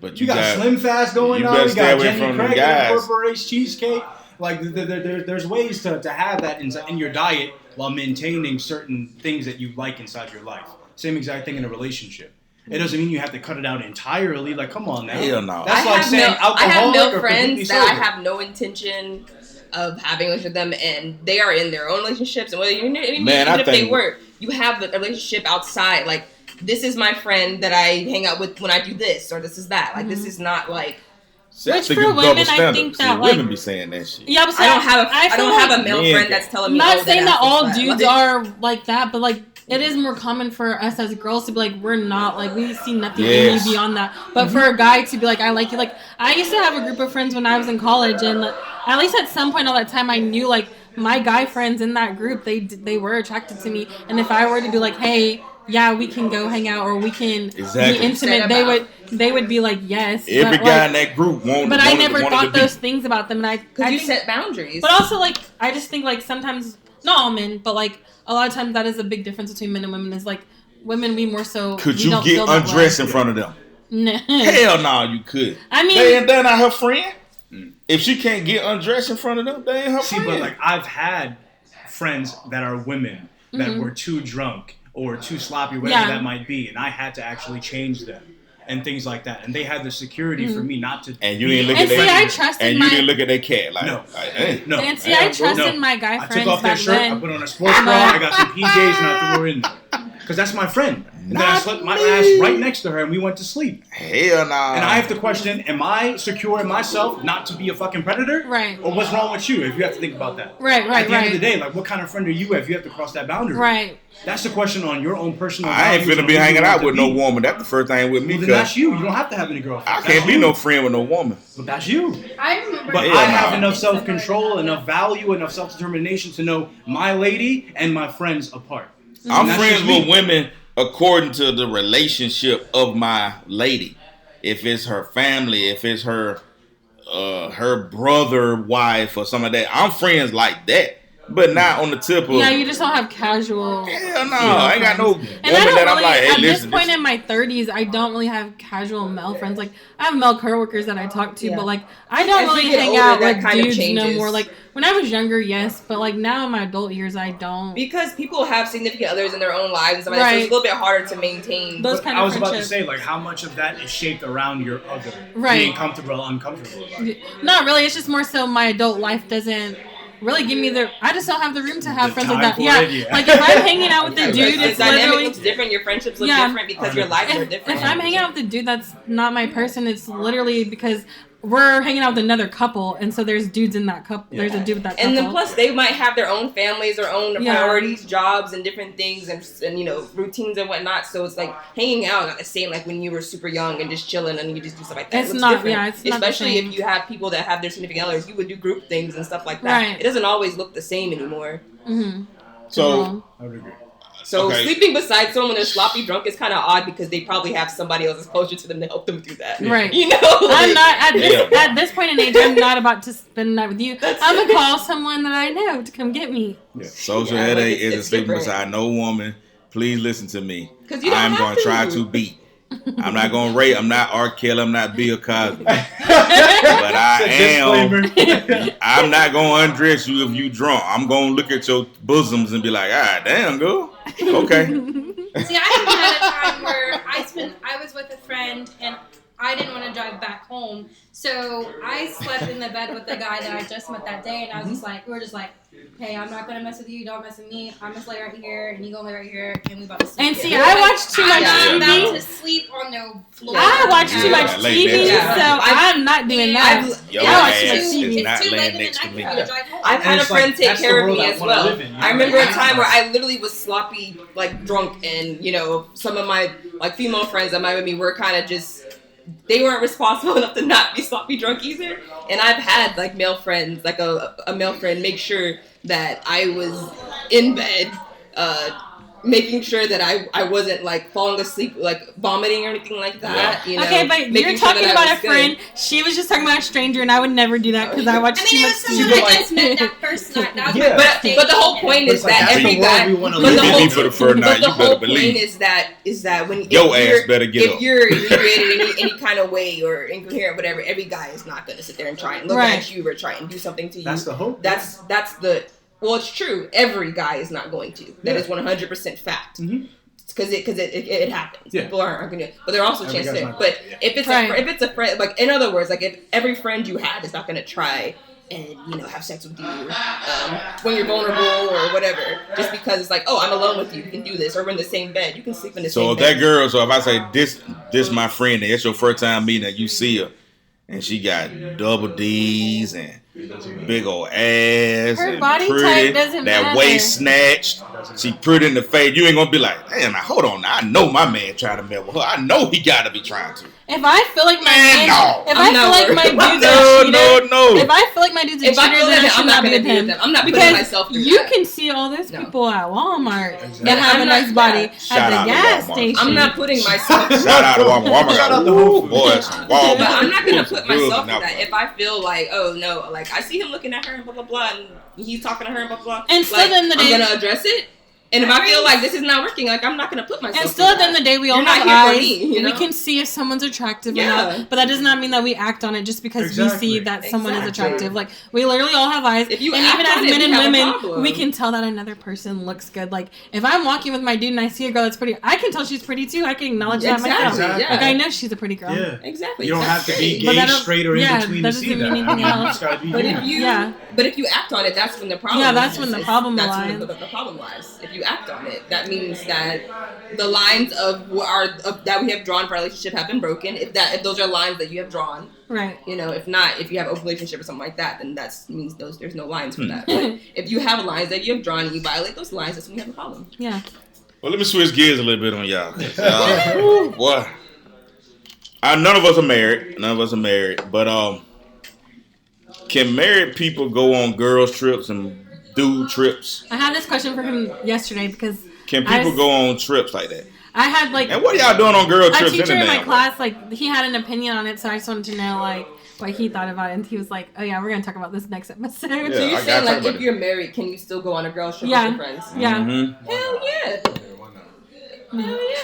But you got Slim Fast going on. You got Jenny Craig that incorporates cheesecake. Like there's ways to have that in your diet while maintaining certain things that you like inside your life. Same exact thing in a relationship. It doesn't mean you have to cut it out entirely. Like, come on now. Hell no. That's like saying alcoholic I have no or friends that sober. I have no intention of having a relationship with them, and they are in their own relationships. And whether even if they work, you have a relationship outside. Like, this is my friend that I hang out with when I do this, or this is that. Like, this is not like. Which for women, I think that women be saying that shit. Yeah, but I don't have a male friend that's telling me. I'm not saying that all dudes are like that, but like it is more common for us as girls to be like, we're not like we see nothing in you beyond that. But for a guy to be like, I like you. Like I used to have a group of friends when I was in college, and at least at some point all that time, I knew like my guy friends in that group, they were attracted to me, and if I were to be like, hey. Yeah, we can go hang out or we can be intimate. They would be like, yes. Every guy in that group wanted. But I never thought those things about them, and because you set boundaries. But also, like, I just think like sometimes, not all men, but like a lot of times that is a big difference between men and women. Is like women, we more so. Could you get undressed in front of them? No. Hell no, you could. I mean, they're not her friend. If she can't get undressed in front of them, they ain't her friend. See, but like I've had friends that are women that were too drunk. Or too sloppy, whatever that might be, and I had to actually change them and things like that. And they had the security for me not to. And you didn't look at their. You didn't look at their cat like no, hey, no. And see, I trusted my guy friends. I took off their shirt. I put on a sports bra. I got some PJs and I threw her in there because that's my friend. And then I slept my ass right next to her, and we went to sleep. Hell no. And I have to question: am I secure in myself not to be a fucking predator? Right. Or what's wrong with you? If you have to think about that. Right. At the end of the day, like, what kind of friend are you if you have to cross that boundary? Right. That's the question on your own personal. I ain't finna be hanging out with no woman. That's the first thing with me. Well, then that's you. You don't have to have any girlfriend. I can't be no friend with no woman. But that's you. I remember. But I have enough self-control, enough value, enough self-determination to know my lady and my friends apart. I'm friends with women according to the relationship of my lady. If it's her family, if it's her brother, wife, or something like that, I'm friends like that. but not on the tip of. Yeah, you just don't have casual. Hell no, I ain't got no woman And I don't that I'm really, like, hey, at listen. this point in my 30s, I don't really have casual male friends. Like, I have male coworkers that I talk to, but like, I don't As you really get hang older, out that with kind of dudes no changes. more. Like, when I was younger, yes, but like now in my adult years, I don't. Because people have significant others in their own lives and stuff like that, so it's a little bit harder to maintain. Those kind of I was about to friendships. say, like, how much of that is shaped around your other Right. being comfortable or uncomfortable about it? Not really. It's just more so my adult life doesn't really give me the. I just don't have the room to have The friends like time that. for Yeah. it, yeah. Like if I'm hanging out with the Yeah, dude, the it's dynamic literally. looks different. Your friendships look Yeah. different because your lives are different. If I'm hanging out with a dude that's not my person, it's literally because we're hanging out with another couple, and so there's dudes in that couple. There's a dude with that couple. And then plus they might have their own families, their own Yeah. priorities, jobs, and different things, and you know, routines and whatnot. So it's like hanging out not the same like when you were super young and just chilling and you just do stuff like that. It's looks not- different. yeah, it's not the especially same. if you have people that have their significant others. You would do group things and stuff like that. Right. It doesn't always look the same anymore. Mm-hmm. So, I would agree. So Okay. sleeping beside someone that's sloppy drunk is kind of odd because they probably have somebody else that's closer to them to help them do that. Right. You know, I'm not Yeah. at this point in age. I'm not about to spend the night with you. I'm gonna call someone that I know to come get me. social Yeah, like, headache it's isn't sleeping different. beside no woman. Please listen to me. 'Cause you don't I'm have going to try to. to beat. I'm not going to rape. I'm not R. Kelly. I'm not Bill Cosby. But I am. Disclaimer. I'm not going to undress you if you drunk. I'm going to look at your bosoms and be like, ah, damn, girl. Okay. See, I even had a time where I was with a friend and I didn't want to drive back home, so I slept in the bed with the guy that I just met that day, and I was just like, we were just like, hey, I'm not gonna mess with you, don't mess with me. I'm gonna lay right here, and you gonna lay right here, and we about to sleep. And see, together. I watch too much I'm not TV. about to sleep on no floor. I watch too Yeah, much like TV, that. so I'm not doing that. Your I watch ass too much is TV. not It's too laying late in next the to night me. for me to drive home. I've had And a it's like, friend take that's the care of world me I as wanna well. live in, you know? I remember a Yeah. time where I literally was sloppy, like drunk, and you know, some of my like female friends that might with me were kind of just. They weren't responsible enough to not be sloppy drunk either. And I've had like male friends, like a male friend, make sure that I was in bed, making sure that I wasn't like falling asleep, like vomiting or anything like that. You know, Okay, but making you're sure talking that I about a was good. friend. She was just talking about a stranger, and I would never do that because I watch I too mean, it much was someone TV. I just met that first night. That was Yeah. my first date. But the whole point But is it's like, that that's every the world guy. we wanna But live the in. whole, for the first night, but the you better whole believe. point is that when Your if ass you're- better get if up. you're inebriated any kind of way or incoherent, whatever, every guy is not going to sit there and try and look Right. at you or try and do something to you. That's the hope. That's the. Well, it's true. Every guy is not going to. That is 100% fact. Mhm. Because it happens. Yeah. People aren't going to. But there are also Every chances guy's there. not But gonna, yeah. if it's Right. if it's a friend, like in other words, like if every friend you have is not going to try and have sex with you when you're vulnerable or whatever, just because it's like, oh, I'm alone with you, you can do this, or we're in the same bed, you can sleep in the So same if bed. that girl, so if I say this my friend, and it's your first time meeting her, you see her, and she got double D's and big old ass, Her and body pretty, type doesn't that matter. waist snatched, she pretty in the face. You ain't gonna be like, damn, now hold on, now I know my man trying to mess with her. I know he gotta be trying to. If I feel like my Man, no. if I'm I feel not like my worried. dude's a cheater, No. if I feel like my dude's a If I cheater, feel then I that, should I'm not not be going with to be him. with them. I'm not putting Because myself through you that. can see all those No. people at Walmart Exactly. that have I'm a not- nice body yeah. Shout at out the to gas Walmart. station. I'm not putting myself Shout out to Walmart. Shout out to Whole Foods. Boy, some Walmart. But I'm not gonna put Bills myself and through that. alcohol. If I feel like, oh no, like I see him looking at her and blah blah blah, and he's talking to her and blah blah blah. And still like, at the end of the I'm day- gonna address it. And if I feel like this is not working, like I'm not gonna put myself. And still, through at the end of the day, we all You're have not here eyes. for me, you We know? can see if someone's attractive or Yeah. not. But that does not mean that we act on it just because we Exactly. see that someone is Exactly. attractive. Like, we literally all have eyes. If you and act even as on it, men we and have a women, problem. we can tell that another person looks good. Like, if I'm walking with my dude and I see a girl that's pretty, I can tell she's pretty too. I can acknowledge that myself. Exactly. Exactly. Like, I know she's a pretty girl. Yeah. Exactly. You don't have to be But gay, that don't- straight, or in yeah, between that to see doesn't that. mean anything You else. just gotta be But human. if you act on it, that's when the problem. Yeah, that's when the problem That's lies. when the problem lies. If you act on it, that means that the lines of that we have drawn for our relationship have been broken. If those are lines that you have drawn, Right. if not, if you have an open relationship or something like that, then that means there's no lines for that. But if you have lines that you have drawn and you violate those lines, that's when you have a problem. Yeah. Well, let me switch gears a little bit on y'all. Woo, boy, none of us are married. But can married people go on girls trips and dude trips? I had this question for him yesterday because Can I people was- go on trips like that? I had like And what are y'all doing on girl a trips? teacher in my damn class, like, he had an opinion on it, so I just wanted to know, like, Like, he thought about it, and he was like, oh, yeah, we're going to talk about this next episode. Yeah, So you're I saying, gotta like, talk about if it. you're married, can you still go on a girl trip Yeah. with your friends? Yeah. Mm-hmm. Hell yeah.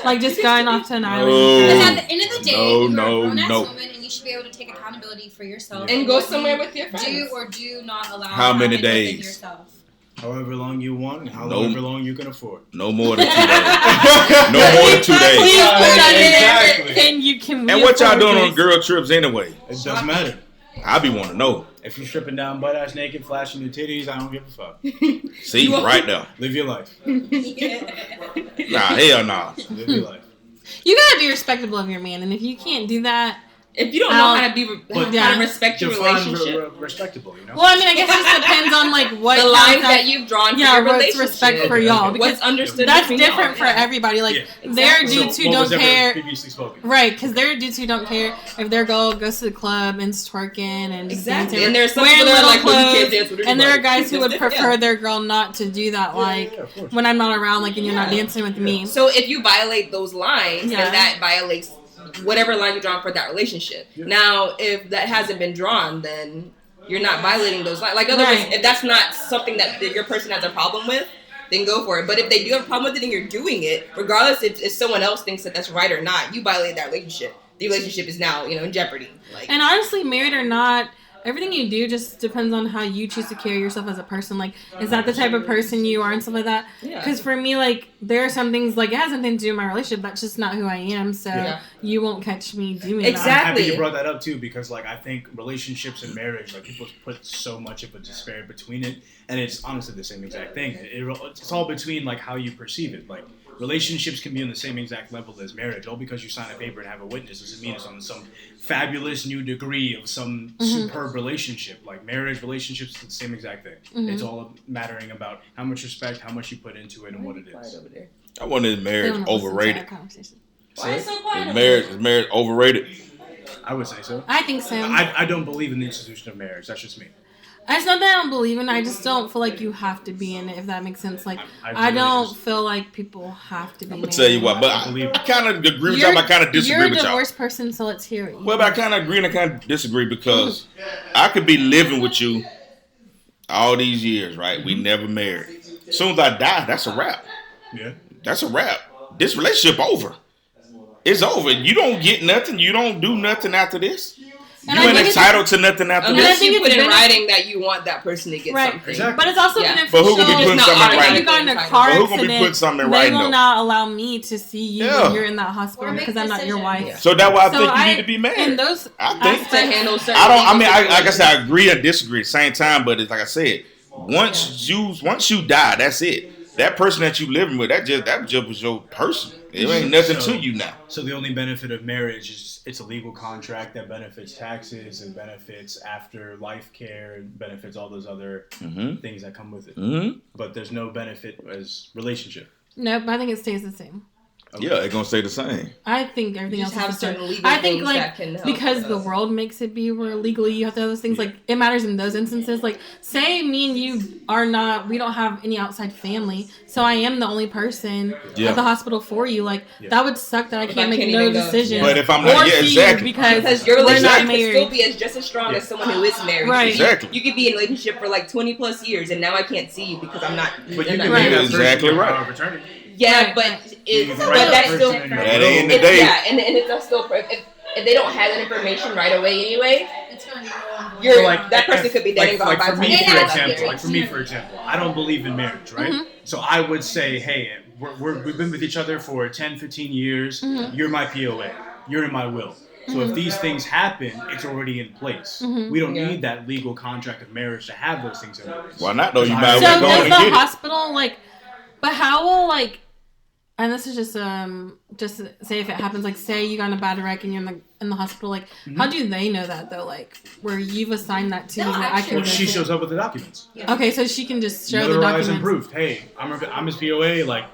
Like, just going off to an island. Because No. at the end of the day, No, you're no, a grown-ass no. woman, and you should be able to take accountability for yourself. And go what somewhere you with your friends. Do or do not allow How many happen within days? yourself. However long you want, and however long you can afford. No more than 2 days. No more than 2 days. Exactly. And you can. And what y'all doing on girl trips anyway? It doesn't matter. I be wanting to know. If you're stripping down butt ass naked, flashing your titties, I don't give a fuck. See, right there. Live your life. Nah, hell nah. Live your life. You gotta be respectable of your man, and if you can't do that, If you don't know how to be, how to respect your Define relationship, respectable, you know? well, I mean, I guess it just depends on like what the counts lines as- that you've drawn for yeah, your what's relationship. respect for y'all, because What's understood that's between different y'all. for everybody. Like, Yeah. there are Exactly. dudes who what don't was ever care. previously spoken. Right, because there are dudes who don't care if their girl goes to the club and is twerking and just Exactly. dancing, And there's some wearing people that are little like, well, you can't clothes, dance with and there are everybody. guys who would Yeah. prefer their girl not to do that, like Yeah, of course. when I'm not around, like, and you're not dancing with me. So if you violate those lines, Yeah. then that violates whatever line you drawn for that relationship. Yeah. Now, if that hasn't been drawn, then you're not violating those lines. Like, in other words, Right. if that's not something that your person has a problem with, then go for it. But if they do have a problem with it and you're doing it, regardless if someone else thinks that that's right or not, you violate that relationship. The relationship is now, in jeopardy. Like, And honestly, married or not, everything you do just depends on how you choose to carry yourself as a person. Like, is that the type of person you are and stuff like that? Yeah. Because for me, like, there are some things, like, it has nothing to do with my relationship. That's just not who I am. So Yeah. you won't catch me doing I'm Exactly. happy you brought that up too, because like I think relationships and marriage, like people put so much of a despair between it, and it's honestly the same exact thing. It's all between like how you perceive it. Like relationships can be on the same exact level as marriage. All because you sign a paper and have a witness doesn't mean it's on some fabulous new degree of some superb relationship. Like marriage relationships is the same exact thing. It's all mattering about how much respect, how much you put into it, and what it is. over there. I wonder is They marriage don't listen to overrated? our conversation. Why is it so quiet? Is marriage overrated? I would say so. I think so. I don't believe in the institution of marriage. That's just me. It's not that I don't believe in it. I just don't feel like you have to be in it, if that makes sense. Like, I I really don't just- feel like people have to be I'm married. gonna tell you what, but I kind of agree with y'all, but I kind of disagree You're a with y'all. divorced person, so let's hear it. Well, but I kind of agree and I kind of disagree because I could be living with you all these years, right? We never married. As soon as I die, that's a wrap. Yeah. That's a wrap. This relationship over. It's over. You don't get nothing. You don't do nothing after this. And You I ain't think it's- entitled to nothing after And I this. Unless think you it's put in been- writing that you want that person to get Right. something. Exactly. But it's also Yeah. beneficial. But who could be putting It's not something in If writing? you got in a But car who could be accident, putting something in they writing, will though? not allow me to see you Yeah. when you're in that hospital Or make because I'm not your decisions. wife. So that's why I So think you need to be married. in those I think- aspects- To handle certain I don't. I legal mean, like I situations. said, I agree and disagree at the same time. But it's like I said, once you die, that's it. That person that you living with, that just was your person. It ain't nothing to you now. So the only benefit of marriage is it's a legal contract that benefits taxes and benefits after-life care and benefits all those other things that come with it. Mm-hmm. But there's no benefit as relationship. Nope, I think it stays the same. Yeah, it's gonna stay the same. I think everything You else just have is the same. certain legal I think things like that can help because with the us. world makes it be where legally you have to have those things. Yeah. Like it matters in those instances. Like say me and you we don't have any outside family, so I am the only person Yeah. at the hospital for you. Like Yeah. that would suck that I can't make can't no even go. decisions. But if I'm or not, yeah, see you exactly. because your we're relationship not can married. still be just as strong as someone who is married. Right. Exactly. You could be in a relationship for like 20 plus years, and now I can't see you because I'm not. But you I'm can not make Right. that married. Exactly person right. power of attorney. Yeah, Right. but You it's can but write that that's person still. in your At the end of It's, the day, yeah, and it's still if they don't have that information right away anyway, It's going to go on. you're So, that person could be dead and gone like by for the me, time Yeah, for you that's get example, out like for me, for example, I don't believe in marriage, right? So I would say, hey, we've been with each other for 10, 15 years. You're my POA. You're in my will. So if these things happen, it's already in place. We don't Yeah. need that legal contract of marriage to have those things in place. why not though? You So might as So well go does and the get it. hospital like? But how will like? And this is just say if it happens, like say you got in a bad wreck and you're in the hospital, like how do they know that though? Like where you've assigned that to No, me, where I actually- can. Well, she shows up with the documents. Okay, so she can just show the Notarized and documents. proof. Hey, I'm his POA. Like,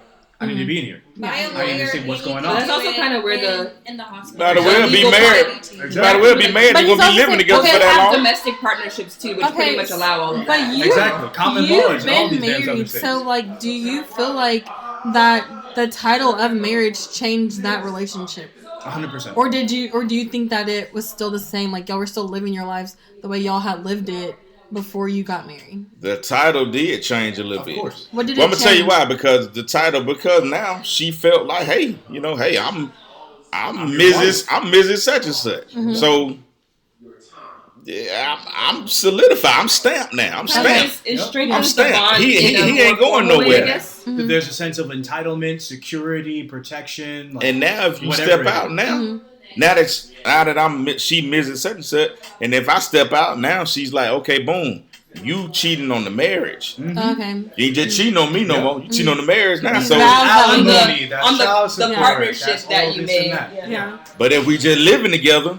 I need to be in here. Buy a I need lawyer. to see what's and going you on. can That's do also it kinda where the- in the hospital. Might as well be Legal married. party. Might as well be married. But You're he's gonna be also living saying- together Okay, for that have long. domestic partnerships too, which Okay, pretty much allow all of But that. you, Exactly. Common law you've is all been these damn other married, things. so like, do you feel like that the title of marriage changed that relationship? 100%. Or do you think that it was still the same? Like y'all were still living your lives the way y'all had lived it before you got married? The title did change a little bit. Of course. What did Well, it I'm gonna tell you change? why. Because now she felt like, hey, I'm Mrs. Such and such. Mm-hmm. So yeah, I'm solidified. I'm stamped now. I'm stamped. It I'm strengthens the stamped. bond. He in a ain't more going formal way, I nowhere. guess. Mm-hmm. There's a sense of entitlement, security, protection. Like, And now if you whatever step it out is. now, Mm-hmm. now that she Mrs. Such and such, and if I step out now, she's like, okay, boom, you cheating on the marriage. Mhm. Okay. You ain't just cheating on me no more. You cheating on the marriage now. These So, vows that we Alimony, that's on the child support, partnership that's that all you this and made. that. Yeah. but if we just living together,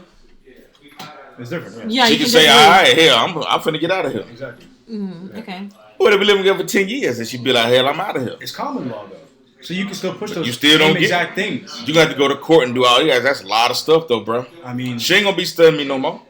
It's different. Yeah. she You can just say, leave. all right, hell, I'm finna get out of here. Exactly. Okay. What if we living together for 10 years and she'd be like, hell, I'm out of here. It's common law though, so you can still push those You still don't same get- exact things. You got to go to court and do all that. That's a lot of stuff though, bro. I mean, She ain't gonna be studying me no more.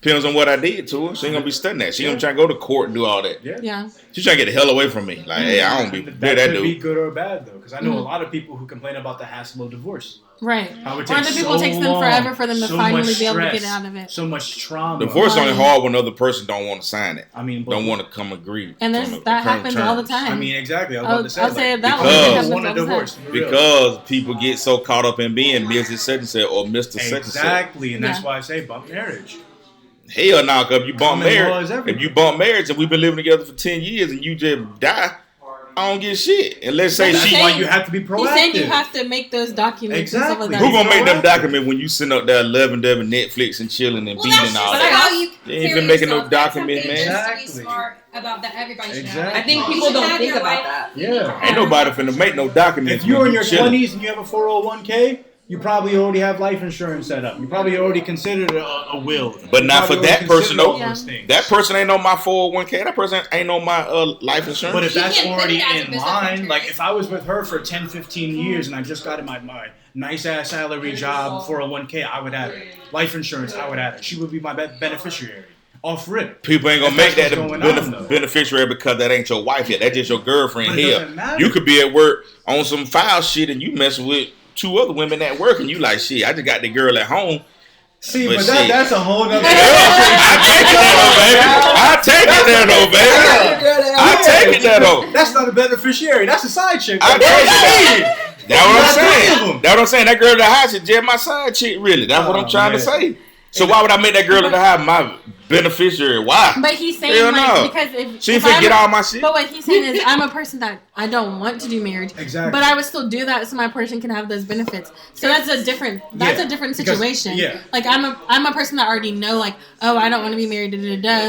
Depends on what I did to her. She ain't gonna be studying that. She gonna try to go to court and do all that. Yeah. She trying to get the hell away from me. Like, hey, I don't be that that could be dude. good or bad though, because I know Mm-hmm. a lot of people who complain about the hassle of divorce. Right. How it Or takes other people so takes them long, forever for them to so finally much be able to stress, get out of it. So much trauma. Divorce only hard when the other person don't want to sign it. I mean, but Don't want to come agree. And on there's, the that current happens all the terms. time. I mean, exactly. I was I'll about to say, say like, that one. It people happens want a all the time. divorce for real. Because people get so caught up in being Mrs. Such and such or Mr. Such and such. Exactly, and that's Yeah. why I say bump marriage. Hell no, if you bump Common law is marriage, everything. if you bump marriage and we've been living together for 10 years and you just die, I don't get shit. And let's say But That's she, saying- why you have to be proactive. He's saying you have to make those documents and stuff like Exactly. that. who gonna make them proactive. document when you sitting up there loving Netflix and chilling and Well, beating that's and just all But that? I- how you They ain't carry even making no yourself. That's document, something man. just to be Exactly. smart about that everybody should Exactly. have. I think You people should don't have think your about life. that. Yeah. Ain't nobody finna make no documents. If you're when in you your chilling. 20s and you have a 401k, you probably already have life insurance set up. You probably already considered a will. But You not for probably that already person, considered all though. those things. That person ain't on my 401k. That person ain't on my life insurance. But if You that's can't put already it as a in business line, interest. like if I was with her for 10, 15 years and I just got in my nice ass salary job, 401k, I would have it. Life insurance, I would have it. She would be my beneficiary. Off rip. People ain't gonna If make that's that what's the going on, though. beneficiary because that ain't your wife yet. That's just your girlfriend But it here. doesn't matter. You could be at work on some foul shit and you messing with 2 other women at work and you like, shit, I just got the girl at home. See, But but shit. that's a whole nother. I take it there though, baby. I take it there though. That's not a beneficiary. That's a side chick. I take it there. That's what I'm Not three of saying. them. That's what I'm saying. That girl at the house is just my side chick, really. That's what I'm Oh, trying to man. say. So why would I make that girl at the house my beneficiary? Why? But he's saying Hell like no. because if She if ain't I'm get a- all my shit. But what he's saying is I'm a person that I don't want to do marriage. Exactly. But I would still do that so my person can have those benefits. So that's a different Yeah. a different Because- situation. yeah. Like I'm a person that already know like, oh, I don't want to be married,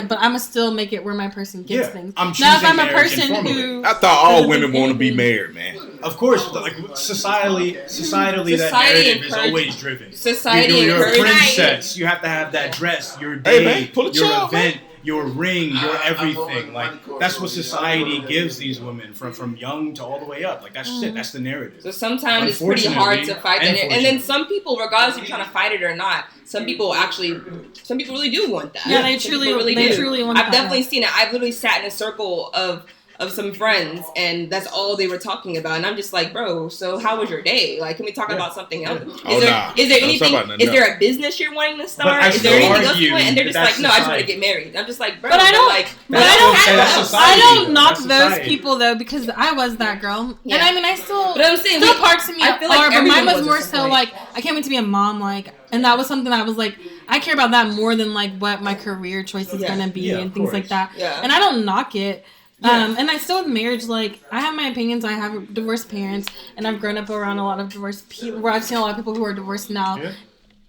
but I'ma still make it where my person gets Yeah. things. I'm Now if choosing I'm a marriage person informally. who I thought all doesn't women think want to be anything- married, man. Of course, like societally, that Society narrative is encourage- always driven. Society you're a encourages- princess. You have to have that dress, your Hey, day, man, pull a your child, event, your ring, your everything. Like that's what society gives these women from young to all the way up. Like that's it. That's the narrative. So sometimes it's pretty hard to fight that. And then some people, regardless if you're trying to fight it or not, some people really do want that. Yeah, they Some truly- people they do. truly want I've that. definitely seen it. I've literally sat in a circle of some friends, and that's all they were talking about. And I'm just like, bro, so how was your day? Like, can we talk about something else? Oh, nah. Is there Don't anything? talk about nothing Is else. there a business you're wanting to But start? I Is there still anything else you argue want? And they're that just like, that's no, I just want to society. get married. I'm just like, bro, But I don't. like, But I don't. That's I society, don't though. knock That's those society. people though because I was that girl, Yeah. and I mean I still. But I'm saying, still parts of me I feel like are, but everyone mine was was at more some so point. like I can't wait to be a mom, like, and that was something I was like, I care about that more than like what my career choice is Yeah. gonna be Yeah, and of things course. like that. Yeah. And I don't knock it. Yeah. And I still with marriage, like I have my opinions. I have divorced parents, and I've grown up around a lot of divorced people. Where I've seen a lot of people who are divorced now Yeah.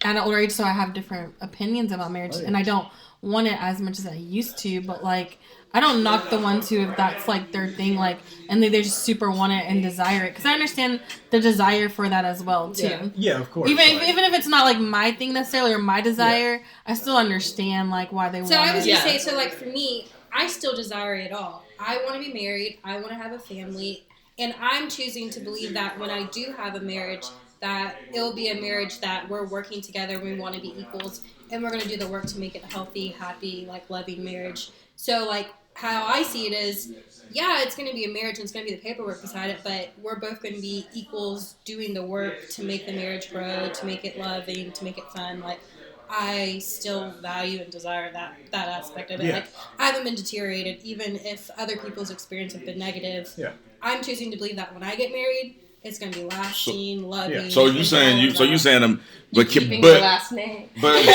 at an older age, so I have different opinions about marriage, Oh, yeah. and I don't want it as much as I used to. But like, I don't knock the ones who, if that's like their thing, like, and they just super want it and desire it, because I understand the desire for that as well too. Yeah. Yeah, of course. Even like- even if it's not like my thing necessarily or my desire, I still understand like why they So want I was it. gonna Yeah. say, so like for me, I still desire it all. I want to be married. I want to have a family, and I'm choosing to believe that when I do have a marriage, that it'll be a marriage that we're working together. We want to be equals, and we're gonna do the work to make it a healthy, happy, like loving marriage. So like how I see it is, yeah, it's going to be a marriage and it's going to be the paperwork beside it, but we're both going to be equals doing the work to make the marriage grow, to make it loving, to make it fun. Like, I still value and desire that aspect of it. Yeah. Like, I haven't been deteriorated, even if other people's experience have been negative. Yeah. I'm choosing to believe that when I get married, it's going to be lasting, loving. So you saying you them, but keeping your last name. But and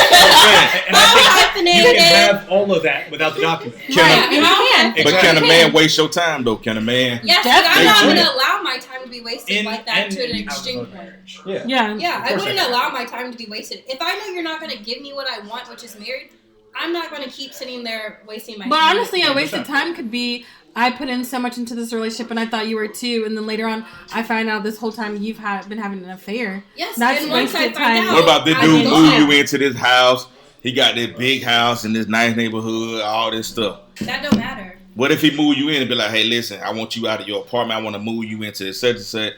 I think you can have all of that without the document. Can a man waste your time though? Can a man? Yes, but I'm not going to allow my time to be wasted like that to an extreme point. Yeah, I wouldn't allow my time to be wasted. If I know you're not going to give me what I want, which is married, I'm not going to keep sitting there wasting my time. But honestly, a wasted time could be, I put in so much into this relationship and I thought you were too, and then later on I find out this whole time you've been having an affair. Yes, that's and once wasted I find time. out, What about this I dude go move there. you into this house? He got this big house in this nice neighborhood, all this stuff. That don't matter. What if he move you in and be like, hey, listen, I want you out of your apartment. I want to move you into this such and such,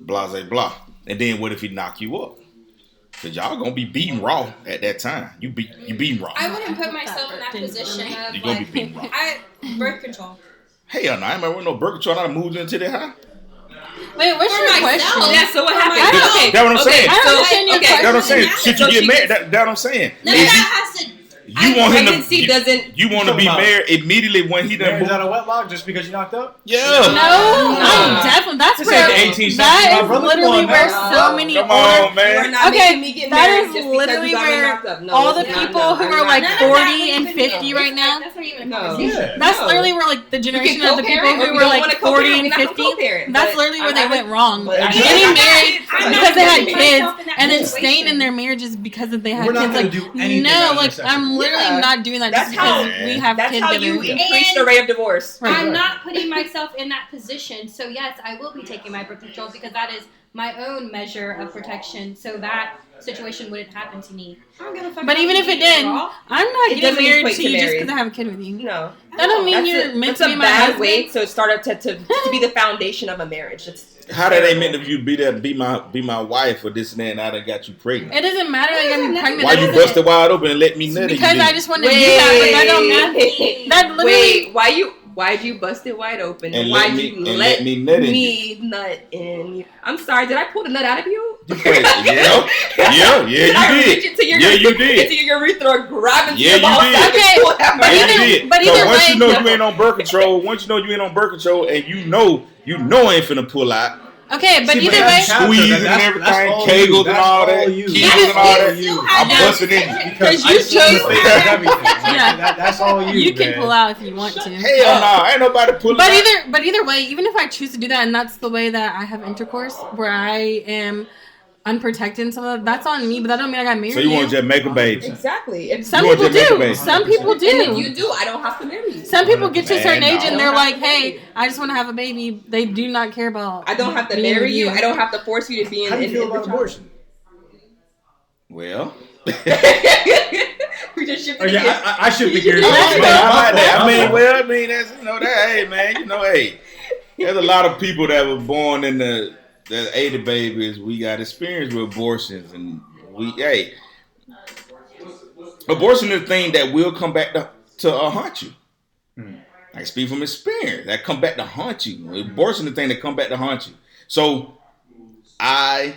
blah, blah, blah. And then what if he knock you up? Because y'all going to be beating raw at that time. You beating raw. I wouldn't put myself in that position of, You're going to be beating raw. birth control. Hell no, I remember no birth control. I moved into this house. Wait, what's your question? Yeah, so what happened? That's what I'm saying. I don't understand your question. That's what I'm saying. Should you So get married? That's what I'm saying. None of that has to. You want him Pregnancy doesn't. You want to be married immediately when he done Married moved? out of wedlock just because you knocked up? Yeah. No, I'm definitely. That's This where ain't the 18th century, that my is brother. literally Come on where now. so many Come older. on, man. We're not making me get That married is just because literally you got where knocked up. No, all the it's not. people No, who I'm are not. like None of that 40 and even 50 right now. That's not even a No. conversation. Yeah. That's No. literally where like the generation of the people co-parent, or who we were don't like wanna co-parent, 40 we and not gonna 50. co-parent, That's but literally where I they went wrong. but I- Getting married I'm not because they had putting kids myself in that and then situation. staying in their marriages because they had We're not kids. gonna Like, do anything out no, of like necessity. I'm literally Yeah. not doing that That's just because how- we have That's kids how together. you increase the rate of divorce. Right. I'm not putting myself in that position. So yes, I will be taking my birth control because that is my own measure of protection. So that situation wouldn't happen to me. I don't give a fuck. But about even if you it being did, raw. I'm not It getting doesn't married equate to to you just married. because I have a kid with you. No. That don't mean you're meant to be my bad husband. way to start up to be the foundation of a marriage. It's How that ain't meant to you be there to be my wife or this and that, and I done got you pregnant? It doesn't matter that I'm pregnant. Why you That busted wide open and let me nut in you? because I then? just wanted to do that, but that don't mean that literally. Wait, why'd you bust it wide open? And Why'd let you me- and let let me nut in me nut in you? I'm sorry, did I pull the nut out of you? You crazy. Yeah, Did I you reach did. into your Yeah, you did. into your urethra, grab into Yeah, your you ball did. sack and Okay, pull it out my but Yeah, ass? either- you did. but So either once way- you know you ain't on birth control, once you know you ain't on birth control, and you know I ain't finna pull out. Okay, but See, either that's way, chapter. Squeeze and That's everything, all kegels you. and That's all that, you. kegels That's and all all that. you. I'm busting in you. Because you I see chose- the face of everything. Yeah. That's all you. you can man. pull out if you want to. Hell no, ain't nobody pulling But out. either way, even if I choose to do that, and that's the way that I have intercourse, where I am unprotected and some of that, that's on me. But that don't mean I got married. So you want to just make a baby? Exactly. If Some You want people to make a do. baby. Some people and if do. you do, I don't have to marry you. Some people get to a certain Man, age and no. they're like, "Hey, I just want to have a baby." They do not care about. I don't have to being marry with you. I don't have to force you to be in. How do you feel in about the abortion? Well. We just shifted Oh, the yeah, gears. I should be geared. I like that. I mean, that's hey man, hey, there's a lot of people that were born in the 80 babies. We got experience with abortions, and abortion is a thing that will come back to haunt you. I can speak from experience. That come back to haunt you. Abortion is the thing that come back to haunt you. So I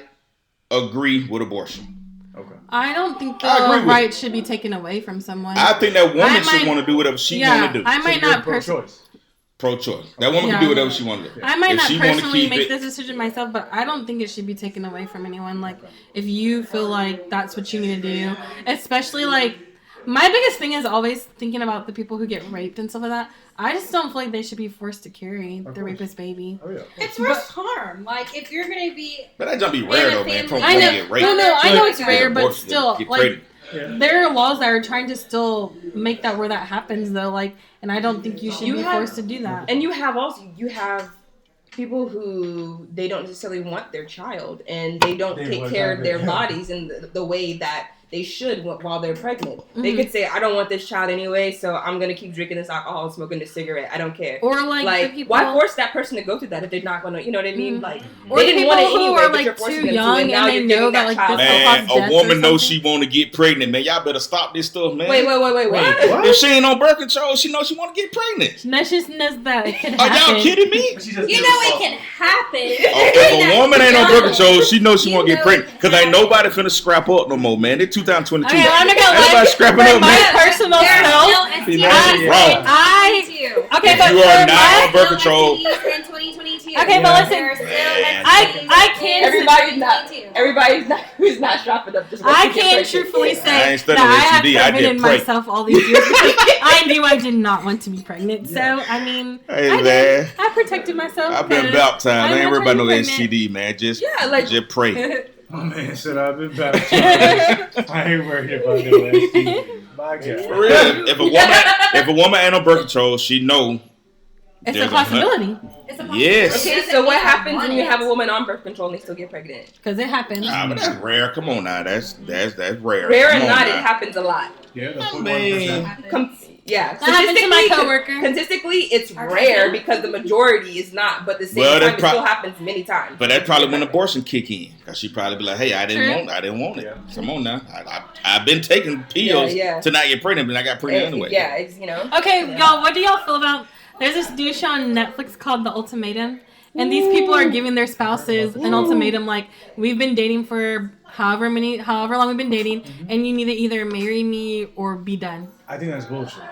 agree with abortion. Okay. I don't think I agree the with right should be taken away from someone. I think that woman I should might- want to do whatever she yeah, want to do. I might So you're not personally. pro-choice. Pro-choice. That woman Yeah. can do whatever she want to do. I might If not she wanna personally keep make it- this decision myself, but I don't think it should be taken away from anyone. Like, if you feel like that's what you need to do, especially like, my biggest thing is always thinking about the people who get raped and stuff like that. I just don't feel like they should be forced to carry the rapist baby. Oh yeah. It's worse harm. Like if you're gonna be, But that jump be rare In a though, man. family- From I women know, get raped. I know it's Like, rare, but abortion, still, get like, pregnant. Yeah. there are laws that are trying to still make that where that happens, though. Like, and I don't think you should be forced to do that. And you have people who they don't necessarily want their child, and they don't They take want care of their that. bodies in the way that they should while they're pregnant. They could say, I don't want this child anyway, so I'm going to keep drinking this alcohol and smoking this cigarette. I don't care. Or like people, why force that person to go through that if they're not going to, you know what I mean? Like, or they didn't want it anyway, are but you're forcing them to, and now they know that like this man, a woman knows she want to get pregnant, man. Y'all better stop this stuff, man. Wait, what? If she ain't on birth control, she knows she want to get pregnant. No, she just knows that it can Are happen. y'all kidding me? You know it can happen. If a woman ain't on birth control, she knows she want to get pregnant. Because ain't nobody finna scrap up no more, man. It's 2022. Okay, I'm not gonna Everybody scrapping up, my man. personal self. Okay, if but you are not on birth control. Okay, but listen, I can't. Everybody's not who's not strapping up. Just I can't truthfully say that I have prevented myself all these years because I knew I did not want to be pregnant. So I mean, I protected myself. I've been baptized. I ain't worried about no STD, man. Just pray. My man said I've been baptized. I ain't worried about no STD. My God. For real, if a woman ain't on birth control, she know. It's a possibility. Yes. Okay, so what happens when you have a woman on birth control and they still get pregnant? Because it happens. But that's rare. Come on now, that's rare. Rare or not, it happens a lot. Yeah, that's 1%. Yeah, that happened to my coworker. Statistically, it's rare because the majority is not, but the same time it still happens many times. But that's probably when abortion kick in, because she probably be like, "Hey, I didn't want it. Yeah. Come on now, I've been taking pills to not get pregnant, but I got pregnant anyway." Yeah, it's, you know. Okay, y'all, what do y'all feel about? There's this new show on Netflix called The Ultimatum, and these people are giving their spouses an ultimatum, like, we've been dating for however long we've been dating, and you need to either marry me or be done. I think that's bullshit.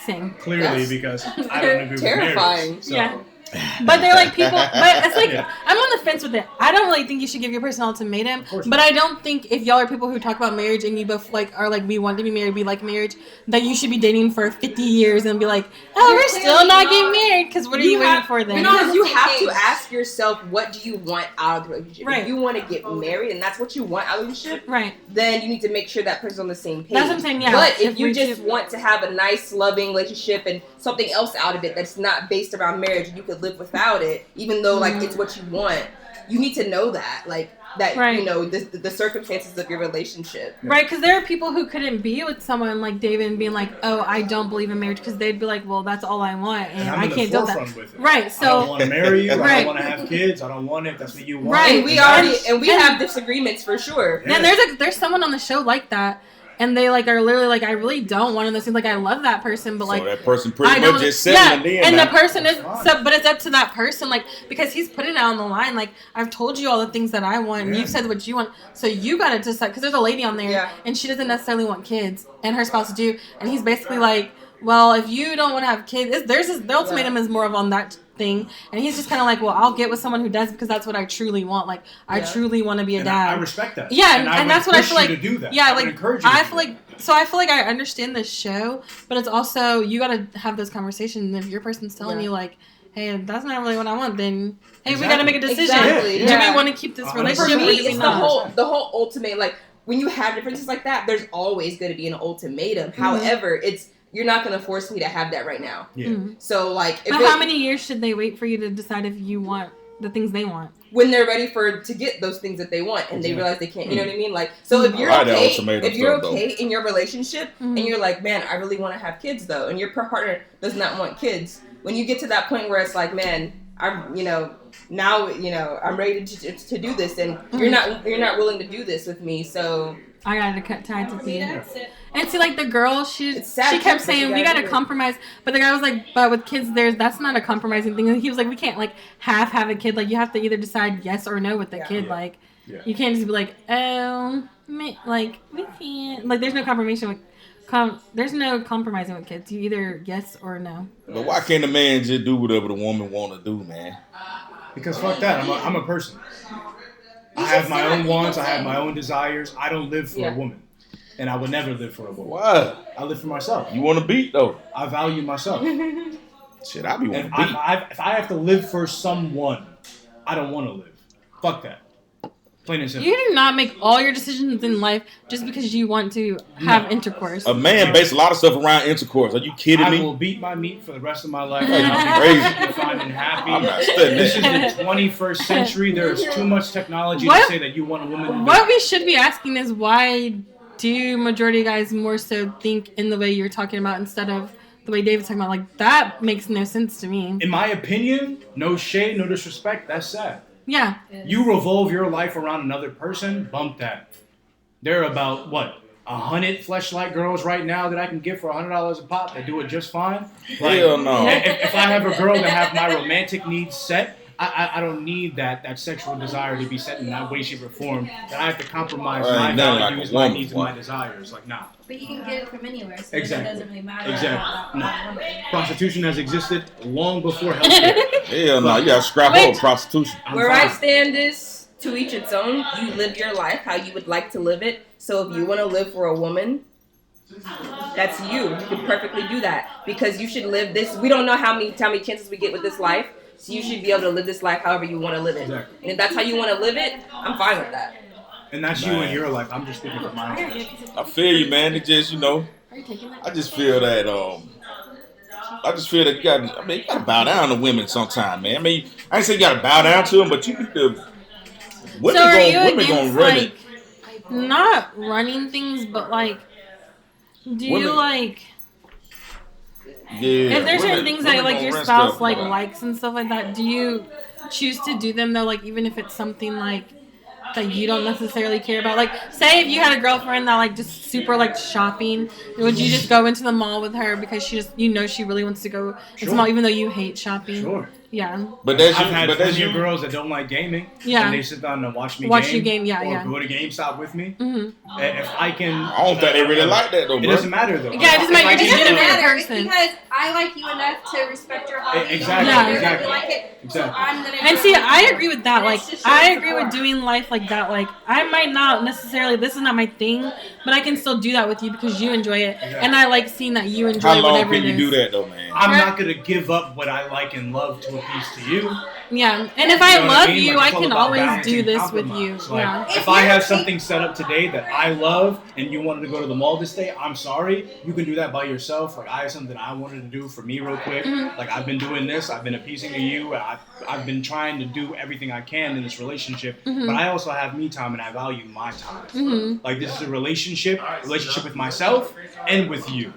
Same. Clearly, because I don't agree with terrifying. So. Yeah. But they're like people, but it's like, I'm on the fence with it. I don't really think you should give your person an ultimatum, but I don't think if y'all are people who talk about marriage and you both are like, we want to be married, we like marriage, that you should be dating for 50 years and be like, oh, we're still not getting married, because what are you waiting for then? Because you have to ask yourself, what do you want out of the relationship? Right. If you want to get married and that's what you want out of the relationship, then you need to make sure that person's on the same page. That's what I'm saying, yeah. But if you just want to have a nice, loving relationship and something else out of it that's not based around marriage and you could live without it, even though like it's what you want, you need to know that, like, that you know the circumstances of your relationship. Right, because there are people who couldn't be with someone like David and being like, oh, I don't believe in marriage, because they'd be like, well, that's all I want, and I can't do that. With it. Right, so I don't want to marry you. I don't want to have kids. I don't want it. That's what you want. Right, and we have disagreements for sure. Yeah, there's someone on the show like that. And they like are literally like, I really don't want those things. Like, I love that person, but like, so that person pretty much just settling in. And the person is but it's up to that person, like, because he's putting it out on the line. Like, I've told you all the things that I want, and you've said what you want, so you gotta decide. Because there's a lady on there, and she doesn't necessarily want kids, and her spouse do, and he's basically like, well, if you don't want to have kids, the ultimatum is more of on that thing, and he's just kind of like, well, I'll get with someone who does, because that's what I truly want. Like, I truly want to be a dad. I respect that. Yeah, and that's what I feel like. To do that. Yeah, I encourage you. I feel like I understand this show, but it's also, you gotta have those conversations. And if your person's telling you like, hey, that's not really what I want, then we gotta make a decision. Exactly. Do we want to keep this relationship? For me, it's the whole ultimate. Like, when you have differences like that, there's always going to be an ultimatum. However, you're not going to force me to have that right now. Yeah. So, like... how many years should they wait for you to decide if you want the things they want? When they're ready to get those things that they want, and they realize they can't, you know what I mean? Like, so if you're okay in your relationship, and you're like, man, I really want to have kids though, and your partner does not want kids, when you get to that point where it's like, man, I'm ready to do this, and you're not willing to do this with me, so I gotta cut ties with you. And see, like, the girl, she kept saying, we gotta compromise. But the guy was like, but with kids, that's not a compromising thing. And he was like, we can't, like, have a kid. Like, you have to either decide yes or no with the kid. Like, you can't just be like, oh, like, we can't. Like, there's no compromising with kids. You either yes or no. But why can't a man just do whatever the woman want to do, man? Because fuck that. I'm a person. I have my own wants. I have my own desires. I don't live for a woman. And I would never live for a woman. Why? I live for myself. You want to beat, though? I value myself. Shit, I be wanting to beat. If I have to live for someone, I don't want to live. Fuck that. Plain and simple. You do not make all your decisions in life just because you want to have intercourse. A man based a lot of stuff around intercourse. Are you kidding me? I will beat my meat for the rest of my life. I'll be crazy, fine and happy. I'm not studying this is the 21st century. There's too much technology to say that you want a woman to What we should be asking is, why do majority of guys more so think in the way you're talking about instead of the way David's talking about? Like, that makes no sense to me. In my opinion, no shade, no disrespect, that's sad. Yeah. You revolve your life around another person, bump that. There are about, 100 fleshlight girls right now that I can get for $100 a pop that do it just fine. Like, Hell no. If I have a girl that have my romantic needs set, I don't need that sexual desire to be set in that way, shape, or form. That I have to compromise my values, my needs, and my desires. Like, nah. But you can get it from anywhere, so Exactly. it doesn't really matter. Exactly. About No. that. Prostitution has existed long before healthcare. Hell no, you gotta scrap over prostitution. Where I stand is to each its own. You live your life how you would like to live it. So if you want to live for a woman, that's you. You can perfectly do that because you should live this. We don't know how many chances we get with this life. So you should be able to live this life however you want to live it. Exactly. And if that's how you want to live it, I'm fine with that. And that's you in your life. I'm just thinking of mine. I feel you, man. It just, I just feel that you gotta bow down to women sometime, man. I mean, I ain't say you gotta bow down to them, but you need to. So are you women gonna against, run it. not running things, but, do you, Yeah, if there's certain things that, women your gonna run spouse, stuff, likes and stuff like that, do you choose to do them, though, even if it's something, that you don't necessarily care about? Like, say if you had a girlfriend that, just super liked shopping, would you just go into the mall with her because she just, she really wants to go into the mall, even though you hate shopping? Sure. Yeah. But that's I've had plenty you. of girls that don't like gaming. Yeah. And they sit down and watch me you game, yeah, or yeah. go to GameStop with me. Mm-hmm. If I can... I don't think they really like that, though, It bro. doesn't matter, though. Yeah, it doesn't matter. It You're just doesn't a different matter. It's person. because I like you enough to respect your hobby. Exactly, Yeah. exactly. Like it, so Exactly. I'm gonna And do see, it. I agree with that. And it's just I showing agree with support. doing life like that. I might not necessarily, this is not my thing, but I can still do that with you because you enjoy it. Exactly. And I like seeing that you enjoy How long whatever can it you is. do that, though, man? I'm not going to give up what I like and love to appease to you. Yeah. And if I You know what love mean? you, Like, I it's all can about always balance do and this with compromise. you. Like, Yeah. if I have something set up today that I love and you wanted to go to the mall this day, I'm sorry. You can do that by yourself. Like, I have something I wanted to do for me real quick. Mm-hmm. Like, I've been doing this. I've been appeasing to you. I've been trying to do everything I can in this relationship. Mm-hmm. But I also have me time and I value my time. Mhm. Like, this is a relationship with myself and with you.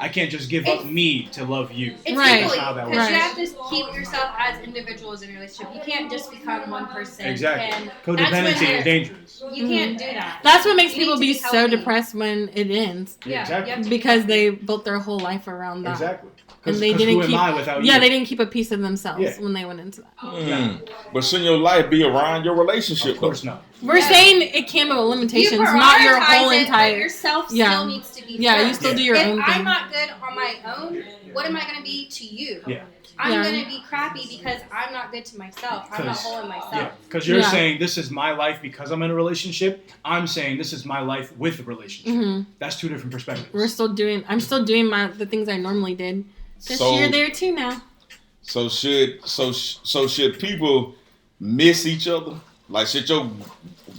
I can't just give up me to love you. It's Right. equally, How that because works. you have to keep yourself as individuals in a relationship. You can't just become one person. Exactly. And that's when Codependency is dangerous. you can't do that. That's what makes You need people to be be so healthy. depressed when it ends. Yeah, Exactly. you have to Because they built their whole life around that. Exactly. And they who didn't am keep, I without yeah, you? they didn't keep a piece of themselves Yeah. when they went into that. But shouldn't your life be around your relationship, Of course not. We're Yeah. saying it came with limitations, You not your prioritize whole it, entire. But yourself Yeah. still needs to be. Yeah, you first. still do your if own I'm thing. not good on my own, what am I going to be to you? Yeah. I'm Yeah. going to be crappy because I'm not good to myself. I'm not whole in myself. Yeah, because you're Yeah. saying this is my life because I'm in a relationship. I'm saying this is my life with a relationship. Mm-hmm. That's two different perspectives. I'm still doing the things I normally did. Just So- you're there too now. So should people miss each other? Like, should your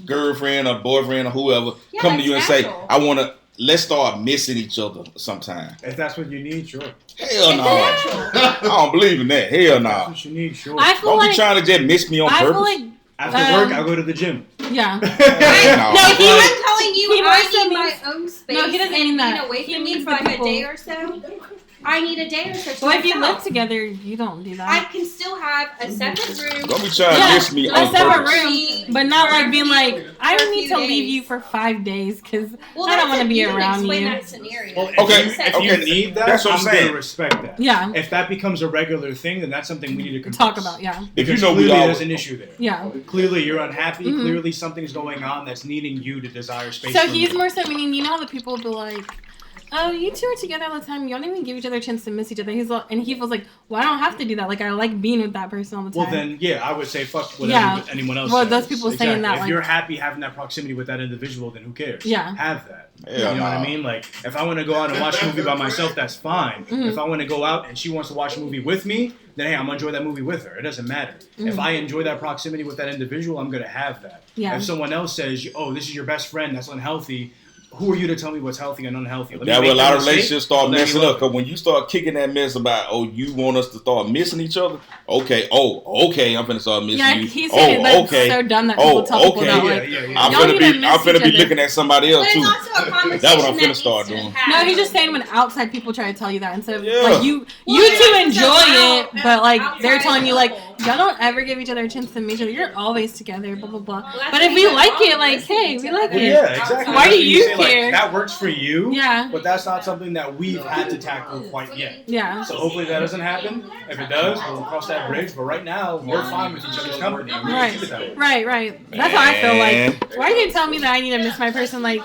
girlfriend or boyfriend or whoever Yeah, come to you and that's say, natural. let's start missing each other sometime? If that's what you need, sure. Hell no. natural. I don't believe in that. Hell If that's no. what you need, sure. I feel Don't be like trying to just miss me on I purpose. feel like After work, I go to the gym. yeah. No. No, he I'm was- telling you, he I wants to need my mean- own space. No, he doesn't and mean that. being away He from me means for the like people- a day or so. I need a day or so. To Well, if you myself. live together, you don't do I that. can still have a separate room. Don't be trying Yeah, to miss me a on separate purpose. room, but not like being like, I For a need few to leave days. you for 5 days because Well, I don't that's want to it. be You can around explain you. that scenario. Well, Okay, if you okay, need that, that's what I'm I'm going saying. to respect that. Yeah, If that becomes a regular thing, then that's something we need to converse. talk about, yeah. If you Because know we clearly all there's an issue there. Yeah. Clearly you're unhappy. Mhm. Clearly something's going on that's needing you to desire space. So from he's you. more so meaning, you know how the people be like, oh, you two are together all the time. You don't even give each other a chance to miss each other. And he feels like, well, I don't have to do that. Like, I like being with that person all the time. Well, then, yeah, I would say fuck whatever Yeah. anyone else Well, says. those people saying that, If like- you're happy having that proximity with that individual, then who cares? Yeah. Have that. Hell You know what I no. mean? Like, if I want to go out and watch a movie by myself, that's fine. Mhm. If I want to go out and she wants to watch a movie with me, then hey, I'm going to enjoy that movie with her. It doesn't matter. If Mhm. I enjoy that proximity with that individual, I'm going to have that. Yeah. If someone else says, oh, this is your best friend, that's unhealthy, who are you to tell me what's healthy and unhealthy? That's where a lot of relationships start messing up. Because when you start kicking that mess about, you want us to start missing each other? Okay. Okay, I'm finna start missing you. Yeah, he said that's so dumb that people tell people that. Like, I'm finna be looking at somebody else too. That's what I'm finna start doing. No, he's just saying when outside people try to tell you that instead of like you two enjoy it, but like they're telling you like y'all don't ever give each other a chance to meet each other. You're always together, blah blah blah. But if we like it, like hey, we like it. Yeah, exactly. Why do you care? Like, that works for you. Yeah. But that's not something that we've had to tackle quite yet. Yeah. So hopefully that doesn't happen. If it does, we'll cross that bridge. But right now, we're fine with each other's company. Right. That's how I feel. Like, why do you tell me that I need to miss my person? Like,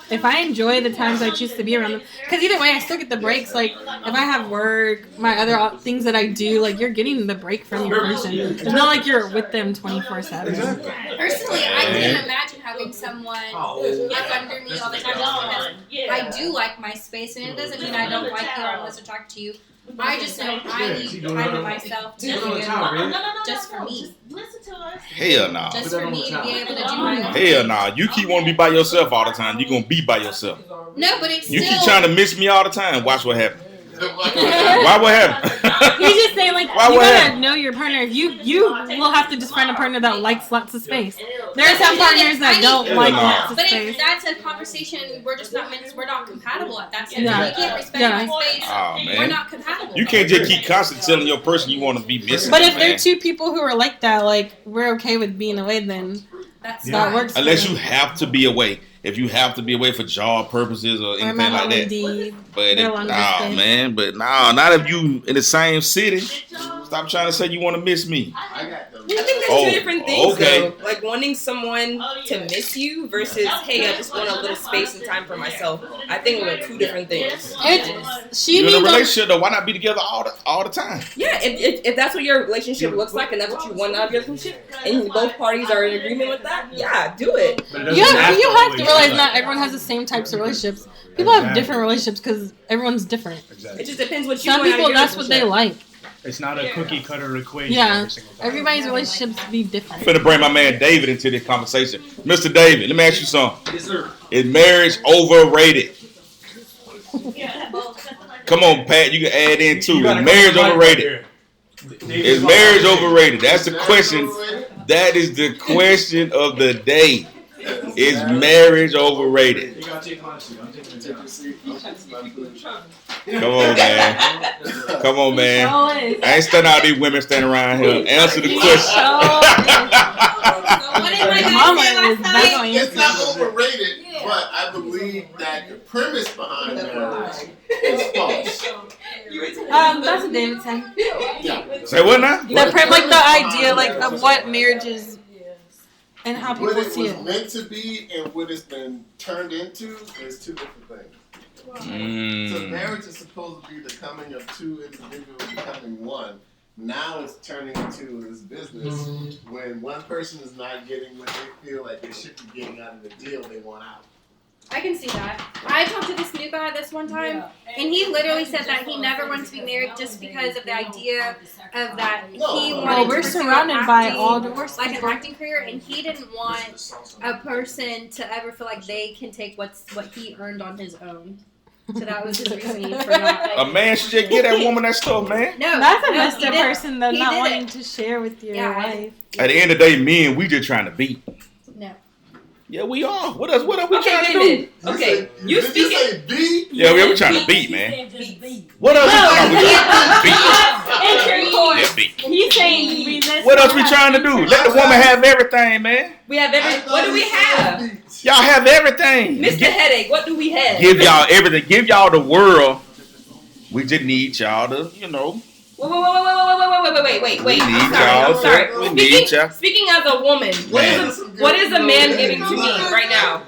if I enjoy the times I choose to be around them, because either way, I still get the breaks. Like, if I have work, my other things that I do, like, you're getting the break from your person. It's not like you're with them 24/7. Personally, I can't imagine having someone look under me all the time just because I do like my space, and it doesn't mean I don't like you or I'm less attracted to you. I just know I need time to myself to be good, just for me. Hell no. Just for me to be able to do my own Hell no. You keep wanting to be by yourself all the time. You're going to be by yourself. No, but it's You still... keep trying to miss me all the time. Watch what happens. Why what happened? He's just saying, like, you gotta know your partner. You will have to just find a partner that likes lots of space. There are some partners that don't like lots of space. But if that's a conversation, we're not compatible at that stage. Yeah. You can't respect my space. Oh, man. We're not compatible. You can't just keep constantly telling your person you want to be missing. But if they're two people who are like that, like, we're okay with being away, then that works. Unless you have to be away. If you have to be away for job purposes or anything like that. But not if you in the same city. Stop trying to say you want to miss me. I think that's two different things, though. Like wanting someone to miss you versus, hey, I just want a little space and time for myself. I think we're two different things. You're in a relationship, though. Why not be together all the time? Yeah, if that's what your relationship looks like and that's what you want out of your relationship, and both parties are in agreement with that, yeah, do it. You have to realize not everyone has the same types of relationships. People have different relationships because everyone's different. It just depends what you want. Some people, that's what they like. It's not a cookie cutter equation. Yeah, everybody's relationships be different. I'm finna bring my man David into this conversation. Mr. David, let me ask you something. Yes, sir. Is marriage overrated? Come on, Pat, you can add in too. Is marriage overrated? Is marriage overrated? That's the question. That is the question of the day. Is marriage overrated? Come on, man. I ain't standing out these women standing around here. Answer the question. It's not overrated, but I believe that the premise behind marriage is false. That's what David said. Yeah. Say what now? The idea of what marriage is. And how people see it. What it was meant to be and what it's been turned into is two different things. So marriage is supposed to be the coming of two individuals becoming one. Now it's turning into this business when one person is not getting what they feel like they should be getting out of the deal they want out. I can see that. I talked to this new guy this one time, and he literally said that he never wanted to be married just because of the idea of that he wanted we're to surrounded by all divorced like people. an acting career, and he didn't want a person to ever feel like they can take what he earned on his own. So that was his reasoning for not. A man should just get that woman that stuff, man. No, that's a messed up person though, not wanting to share with your wife. At the end of the day, men, we just trying to beat. No. Yeah, we are. What else? What are we trying to do? Okay, you speaking? Say beat? Yeah, we trying to beat, man. What else? He's saying resist. What else we trying to do? Let the woman have everything, man. We have What do we have? Y'all have everything. Mr. Headache, what do we have? Give y'all everything. Give y'all the world. We just need y'all to, Wait. I'm sorry. We need y'all. Speaking as a woman, what is a man giving to me right now?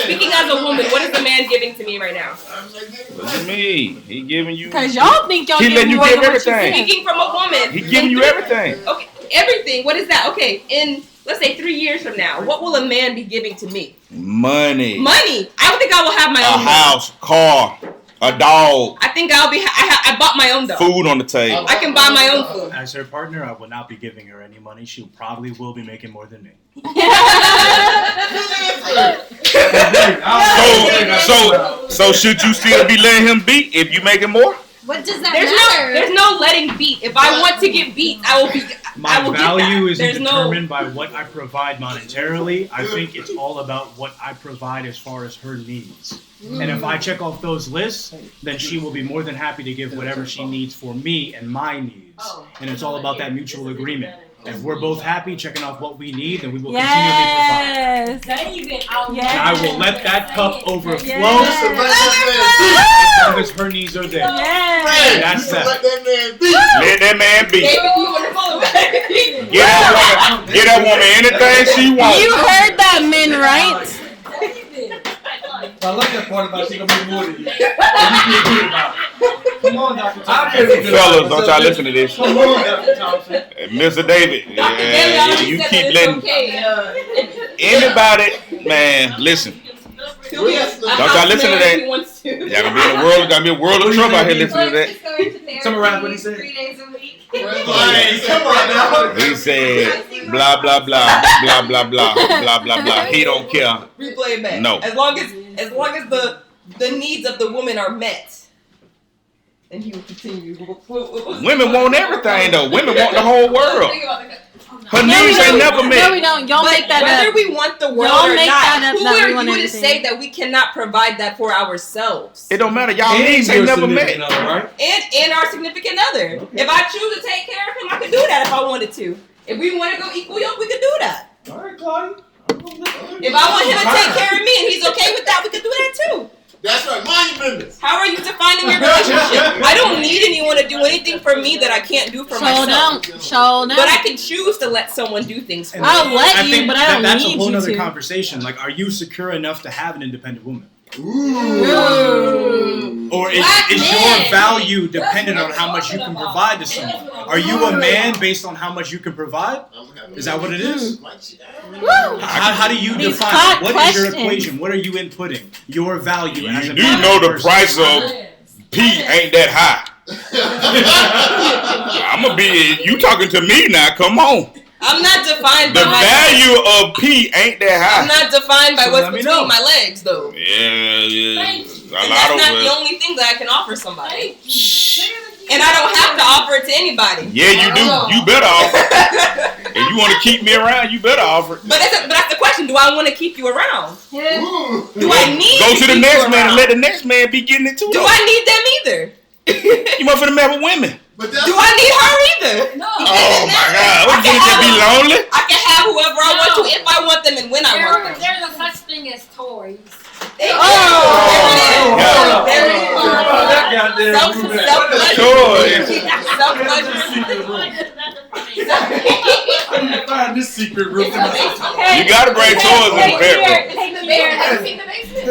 Speaking as a woman, what is a man giving to me right now? What do you mean? He giving you. Because y'all think y'all He letting you give everything. Speaking from a woman. He giving you everything. Okay, everything. What is that? Okay, in let's say 3 years from now, what will a man be giving to me? Money. I don't think I will have my own house, car. A dog. I think I'll be. I bought my own dog. Food on the table. I can buy my own food. As her partner, I will not be giving her any money. She probably will be making more than me. So should you still be letting him beat if you making more? What does that matter? There's no letting beat. If I want to get beat, I will be. My value isn't There's determined by what I provide monetarily. I think it's all about what I provide as far as her needs. And if I check off those lists, then she will be more than happy to give whatever she needs for me and my needs. And it's all about that mutual agreement. If we're both happy checking off what we need, then we will continually provide. And I will let that cup overflow as long as her needs are there. And that's that. Let that man beat. Get that woman anything she wants. You heard that, men, right? I like that part about she gonna be more than you. You feel good about it. Come on, Dr. Thompson. Fellas, don't y'all listen to this. Come on, Dr. Thompson. Mr. David, you keep letting anybody, man, listen. Don't y'all listen to that. Y'all gonna be in a world, gotta be a world of trouble out here listening to that. Summarize what he said. 3 days a week. Come on now. He said, blah, blah, blah, blah, blah, blah, blah, blah, blah. He don't care. Replay it back. No. As long as the needs of the woman are met, then he will continue. Women want everything, though. Women want the whole world. Her needs ain't never met. No, we don't. Y'all make that whether up. we want the world Y'all or make not, that up, who that we are want you to everything. say that we cannot provide that for ourselves? It don't matter. Y'all needs ain't never met. And our significant other. Okay. If I choose to take care of him, I could do that if I wanted to. If we want to go equal yoke, we could do that. All right, Claudia. If I want him to take care of me and he's okay with that, we could do that too. That's right. Mind your business. How are you defining your relationship? I don't need anyone to do anything for me that I can't do for myself. Show down. But I can choose to let someone do things for me. I'll let I you, think but I don't that's need a whole you other to. conversation. Like, are you secure enough to have an independent woman? Ooh. Or is your value dependent on how much you can provide to someone? Are you a man based on how much you can provide? Is that what it is? How do you These define hot it? What is your questions. equation? What are you inputting? Your value as a You man know the person. price of P ain't that high. I'm gonna be. You talking to me now? Come on. I'm not defined The by my value of P ain't that I'm high. not defined by So what's let me between know. my legs, though. Yeah. And A lot that's of not the only thing that I can offer somebody. And I don't have to offer it to anybody. Yeah, you do. You better offer. If you want to keep me around, you better offer. But that's the question. Do I want to keep you around? Do I need Go to the keep next you man and around? let the next man be getting it too. Do I need them either? You motherfucking mad with women. But Do I need her either? No. Oh my God! What you think be lonely? I can have whoever I want to if I want them and when I want them. There's a such thing as toys. There it is. Find this secret room. You gotta bring toys in the bedroom. Take the bear. Have you seen the basement?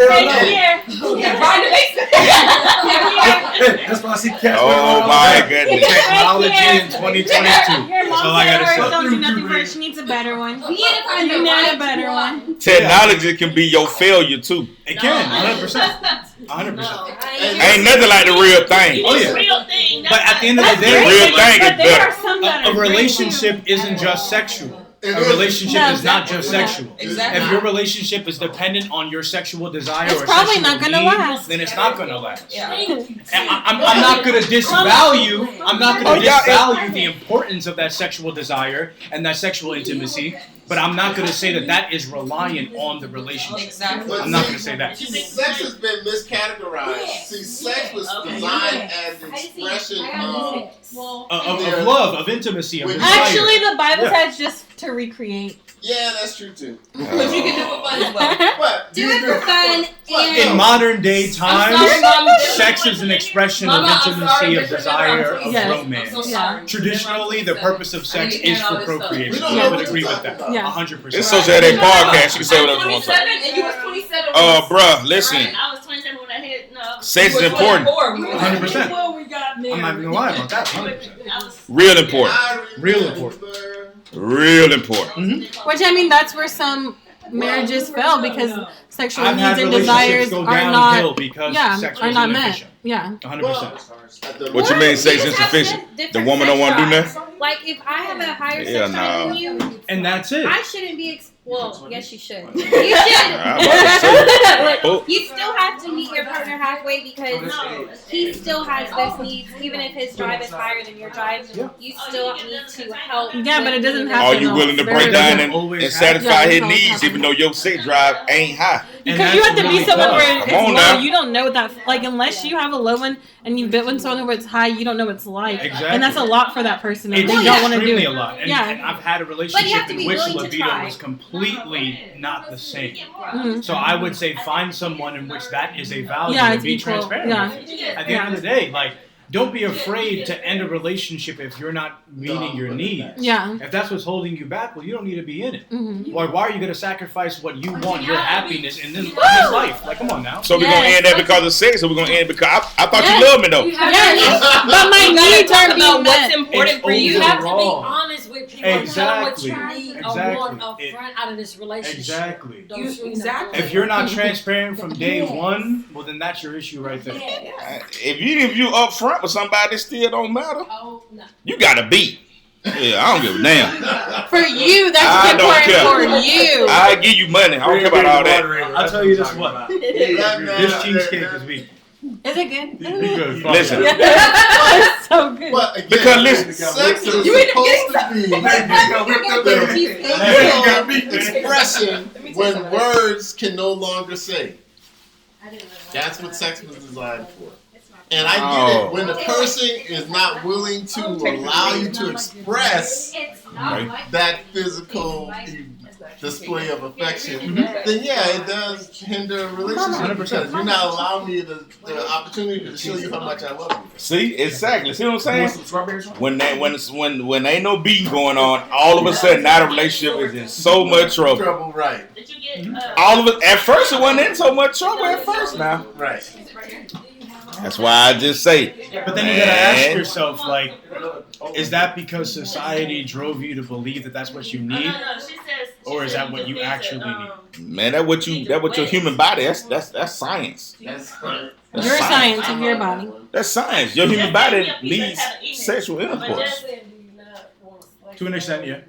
That's why I see cats. Oh my goodness! Technology in 2022. Your That's mom all I gotta said say. don't do nothing for her. She needs a better one. We need to find You the need a right better one. Technology can be your failure too. It can, 100%. 100%. Ain't nothing like the real thing. Oh, yeah. Real thing. But at the end of the The day, real thing is But there are better. some that a are great relationship isn't just sexual. A relationship is not just sexual. Exactly. If your relationship is dependent on your sexual desire It's or probably sexual not gonna need, last. then it's not gonna last. Yeah. And I'm not gonna disvalue. I'm not gonna disvalue the importance of that sexual desire and that sexual intimacy. But I'm not gonna say that that is reliant on the relationship. Exactly. I'm not gonna say that. Sex has been miscategorized. See, sex was designed as the expression of Of love, of intimacy, of desire. Actually, the Bible Yeah. says just to recreate. yeah, that's true too. But you can do it fun as well. But Do it for fun In and modern day times, sorry, Mom. sex is an expression of Mama, I'm intimacy, sorry, of but desire, of Yes. romance. I'm so Yeah. sorry. Traditionally, the purpose of sex is for procreation. We don't I know would what agree you're with that. talking Yeah. 100%. It's social headache podcast. You can say whatever you want to say. 27 and you was 27. Bruh, listen. I was 27 when I hit. No. Sex is important. 100%. Before we got married. I'm not even gonna lie about that. 100%. I was Real important. Real important. Real important. Which, I mean, that's where some marriages fail because sexual I've had needs and relationships desires go are downhill not. because yeah, sex are was not met. inefficient. Yeah. 100%. What you mean sex You just have insufficient? different The woman don't want to do sex nothing? drives. Like if I have a higher Yeah, sex drive no. than you, And that's it. I shouldn't be. Well, yes, you should. You should. I'm about to say, oh, You still have to meet your partner halfway because he still has those needs, even if his drive is higher than your drive. You still need to help. Yeah, but it doesn't with have are to you know. willing to There break it down doesn't. and satisfy Yeah, his no, needs it's even though your sex drive ain't high? Because you have to be someone where it's Come on low. now. You don't know what that like unless you have a low one and you've been with someone where it's high. You don't know what it's like, Exactly. and that's a lot for that person. And It's they don't want to do extremely it. a lot. And, Yeah. and I've had a But you relationship have to in be which willing to libido try. was completely not the same. Mhm. So I would say find someone in which that is a value Yeah, and it's be equal. transparent. Yeah. with it. At the end of the day, like, don't be afraid to end a relationship if you're not meeting your needs. Yeah. If that's what's holding you back, well, you don't need to be in it. Mhm. Like, why are you going to sacrifice what you want, your happiness, in this life? Like, come on now. So we're going to Yes. end that because of sex, or we're going to end because I thought Yes. you loved me though. Yes, but my You gotta needs talk aren't about being what's met. important It's for you. You have to be Overall. honest with people and tell them what you Exactly. need Exactly. or want up It- front out of this relationship. Exactly. Exactly. If you're not transparent from day one, well, then that's your issue right there. If you up front with somebody, it still don't matter. Oh, no. You got to be. Yeah, I don't give a damn. For you, I that's don't important care. for you. I give you money. I don't care about all that. I'll tell you this one. This cheesecake is weak. Is it good? Be good. Listen. It's so good. But again, Because listen, sex is You end up supposed to be the expression when words can no longer say. That's what sex was designed for. And I get it when the person is not willing to allow you to express that physical display of affection, then yeah, it does hinder a relationship because you're not allowing me the opportunity to show you how much I love you. see, exactly. See what I'm saying? When ain't no beating going on, all of a sudden now the relationship is in so much trouble. Trouble, right? Did you get All of it at first it wasn't in so much trouble at first now. Right. That's why I just say, But then you gotta ask man, yourself, like, is that because society drove you to believe that that's what you need, No, she says, or is that what you actually need? man, that what your human body. That's science. That's Your science of your body. That's science. Your human body needs sexual intercourse. To an extent, yeah.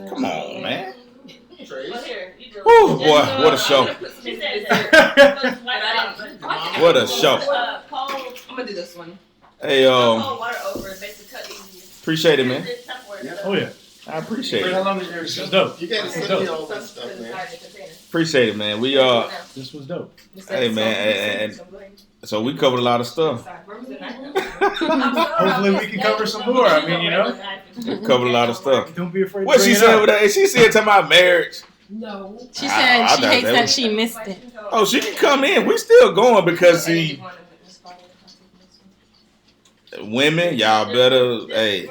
Come on, man. Well, here, you do it. Whew, boy, what a show. She says, What a show. Cold I'm gonna do this one. Hey, water over it makes it cut easier. appreciate it, man. Oh yeah. I appreciate How it. long is This your was dope. You gotta send me all this stuff, man. Appreciate it, man. We This was dope. hey man, and so we covered a lot of stuff. Hopefully we can cover some more. I mean, you know, Covered a lot of stuff. don't be afraid. What to she bring it said up. with that? She said to my marriage. No. She said I she doubt hates that that was- she missed it. Oh, she can come in. We still going because see, women, y'all better. Hey,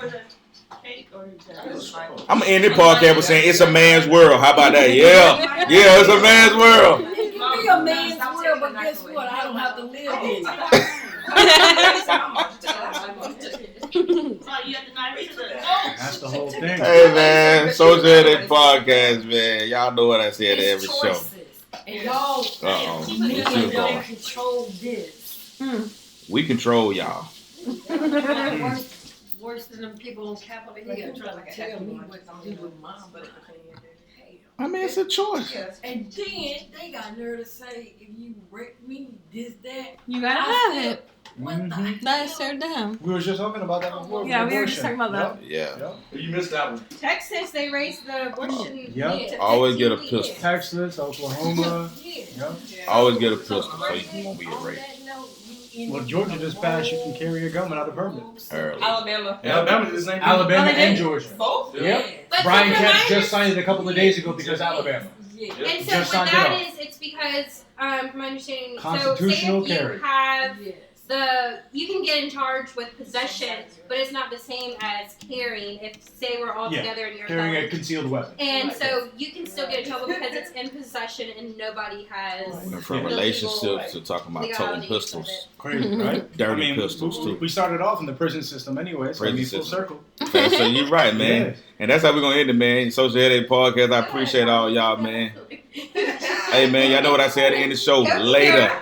I'm gonna end the podcast with saying it's a man's world. How about that? Yeah, it's a man's world. It can be a man's world, but guess what? I don't have to live in That's the whole thing. Hey man, Social Headache Podcast, man. Y'all know what I say at every show. And y'all, Uh-oh. men We still don't going. control this. We control y'all. Worse than them people on Capitol Hill trying to tell me what to do with mine. I mean, it's a choice. And then they got nerve to say, if you wreck me, this, that. You gotta have it. What the That is so dumb. We were just talking about that before. Yeah, with we were just abortion. talking about that. Yeah. Yep. You missed that one. Texas, they raised the abortion. Yep. to Always get a 15 pistol. Texas, Oklahoma. Yeah. Yep. Always get a pistol so you won't be raped Well, Georgia just passed. You can carry a gun without a permit. early. Alabama. Alabama is named Alabama Oh, they and did? Georgia. Both? Yep. But Brian so Kemp mine just is- signed it a couple of days ago because Alabama. Yeah. And so Just what signed it that off. is, it's because, from my understanding, Constitutional so say if carry. you have Yes. you can get in charge with possession, but it's not the same as carrying. If say we're all Yeah, together and you're Carrying a felon. concealed weapon. And so you can still get in trouble because it's in possession and nobody has. Went from the relationships to talking about toting legality of pistols. it. Crazy, right? Dirty I mean, pistols, too. We started off in the prison system anyway, so I mean, Prison full system. circle. Man, so you're right, man. Yeah. And that's how we're gonna end it, man. Social Headache Podcast. I appreciate all y'all, man. Hey, man, y'all know what I say at the end of the show. Later.